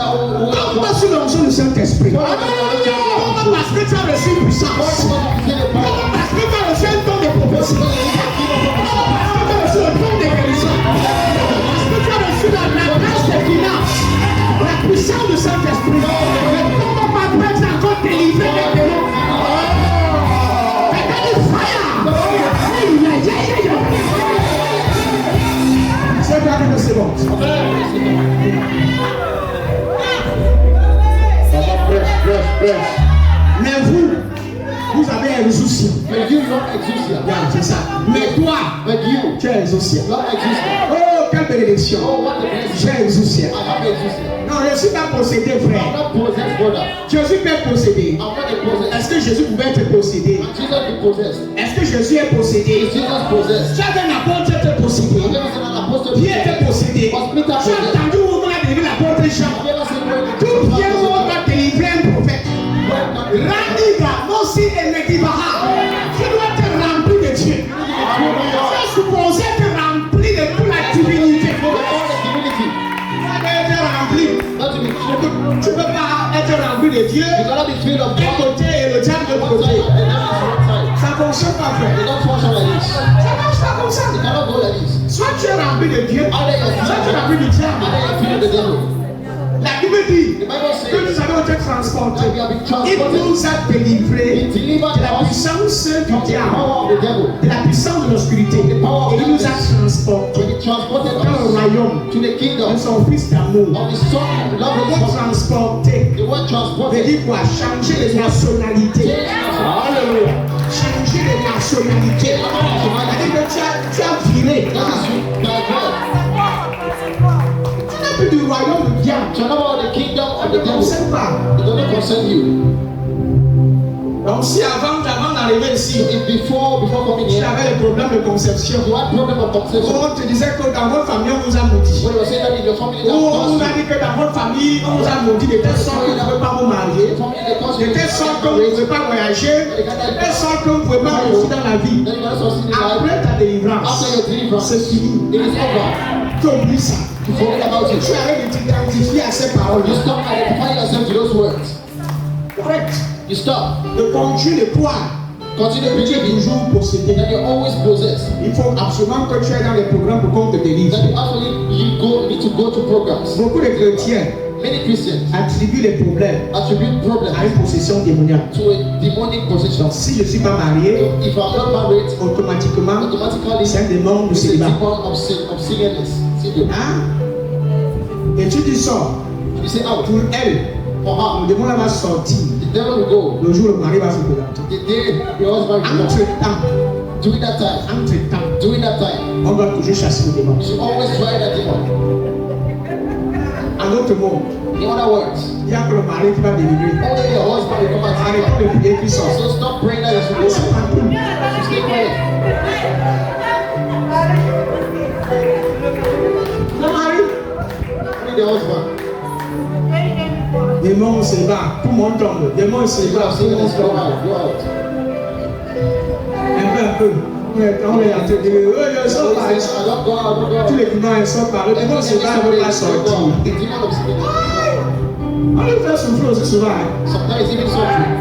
Tombe sur l'onction du Saint-Esprit. Tombe parce que tu as reçu une puissance. Tombe parce que tu as reçu un don de prophétie. Tombe parce que tu as reçu le don de guérison. Parce que tu as reçu la grâce des finances. La puissance du Saint-Esprit. Ne tombe pas pour être encore délivré des démons. Regardez le fire. C'est pas que c'est bon. Mais vous avez un souci. But you don't exist here. C'est ça. Mais toi, But you tu es exaucé. don't exist here. Oh, quelle bénédiction. Oh, what a blessing. Tu es exaucé. I have exist here. Non, je ne suis pas possédé, I'm frère. not possessed, brother. Jésus peut être possédé. I'm not a possessed. Est-ce que Jésus pouvait être possédé? And Jesus be possessed. Est-ce que Jésus est possédé? Is Jesus possessed? Tu avais un apôtre qui était possédé. Have you ever seen an apostle be Pierre était possédé. Tu Was Peter as possessed? entendu où on a délivré l'apôtre Jean. Have you ever seen where the Tout bien où on a délivré un prophète. Radiga, Mosi et Medibaha. Tu dois être rempli de Dieu. Tu es supposé être rempli de toute la divinité. Tu dois être rempli. Tu ne peux pas être rempli de Dieu You cannot be filled of d'un God. côté et le diable de One l'autre side côté. and the devil is one side. Ça ne fonctionne pas, They frère. don't function like this. Ça ne marche pas comme ça. It cannot go like this. Soit tu es rempli de Dieu, Either you're soit tu es filled rempli du diable. either you're filled with the devil. La Bible dit The Bible que says nous avons été transportés. that we have been Il transported. nous a délivrés He delivered de la us puissance du from the diable, power of the devil. de la puissance de l'obscurité. Et il nous a transportés He transported dans le us royaume to the de kingdom son fils d'amour. of his son. Love Le his mot son. transporter The word veut transported. dire quoi? Changer de nationalité. Alléluia. Changer de nationalité. C'est-à-dire que tu as viré. That is you. By God. Tu n'es plus du royaume du diable. So now about the kingdom of Ça the ne te devil. concerne pas. It does not concern you. Donc si avant d'arriver ici, If before coming tu here, avais des problèmes de conception, you had problem of conception. on te disait que dans votre famille, on vous a maudit. When you were saying that in your family, Ou on that vous a dit que dans votre famille, on vous a maudit de telle sorte que vous ne pouvez pas vous marier, de telle sorte que vous ne pouvez pas voyager, de telle sorte que vous ne pouvez pas réussir dans la vie. then you cannot succeed in life. Après ta délivrance, After your deliverance, c'est fini. it is over. Tu oublies ça. You forget about it. Tu arrêtes de t'identifier à ces paroles. You stop identifying yourself to those words. Correct. You stop. De continuer de croire Continue que tu es believing toujours possédé. that you're always possessed. Il faut absolument que tu ailles dans les programmes pour qu'on te délivre. That you actually need to go to programs. Beaucoup de chrétiens Many Christians attribuent les problèmes attribute problems à une possession démoniaque. to a demonic possession. Donc si je ne suis pas marié, If I'm not married, automatiquement, automatically c'est un démon de it's a célibat. demon of singleness. go. Hein? Et tu dis sors. You say out. Pour elle, For her, le démon va sortir. the devil will go. Le jour où le mari va se présenter. The day your husband will Entre come. temps, During that time, during that time, on doit toujours chasser le démon. you should always try that demon. En d'autres mots, In other words, il y a que le mari qui va délivrer. only your husband will come and Arrêtez take de prier qu'il her. sort. So stop praying that you should go. C'est You pas tout. should stay quiet. Le mari, Only the husband. démon se bat, tout le monde tombe. Démon se You bat, have tout le seen monde this go tombe. out. Go out. Un peu. On est en train de dire, oh, je So sors he par says, "I don't go out, don't go tous out." les démons ils sortent par le démon se bat, il ne veut pas sortir. The demon of sleep. On le fait souffrir aussi souvent. Hein. Sometimes even suffering.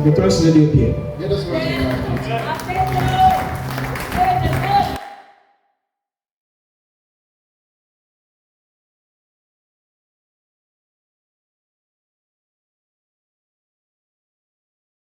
Le prince de Dieu Pierre.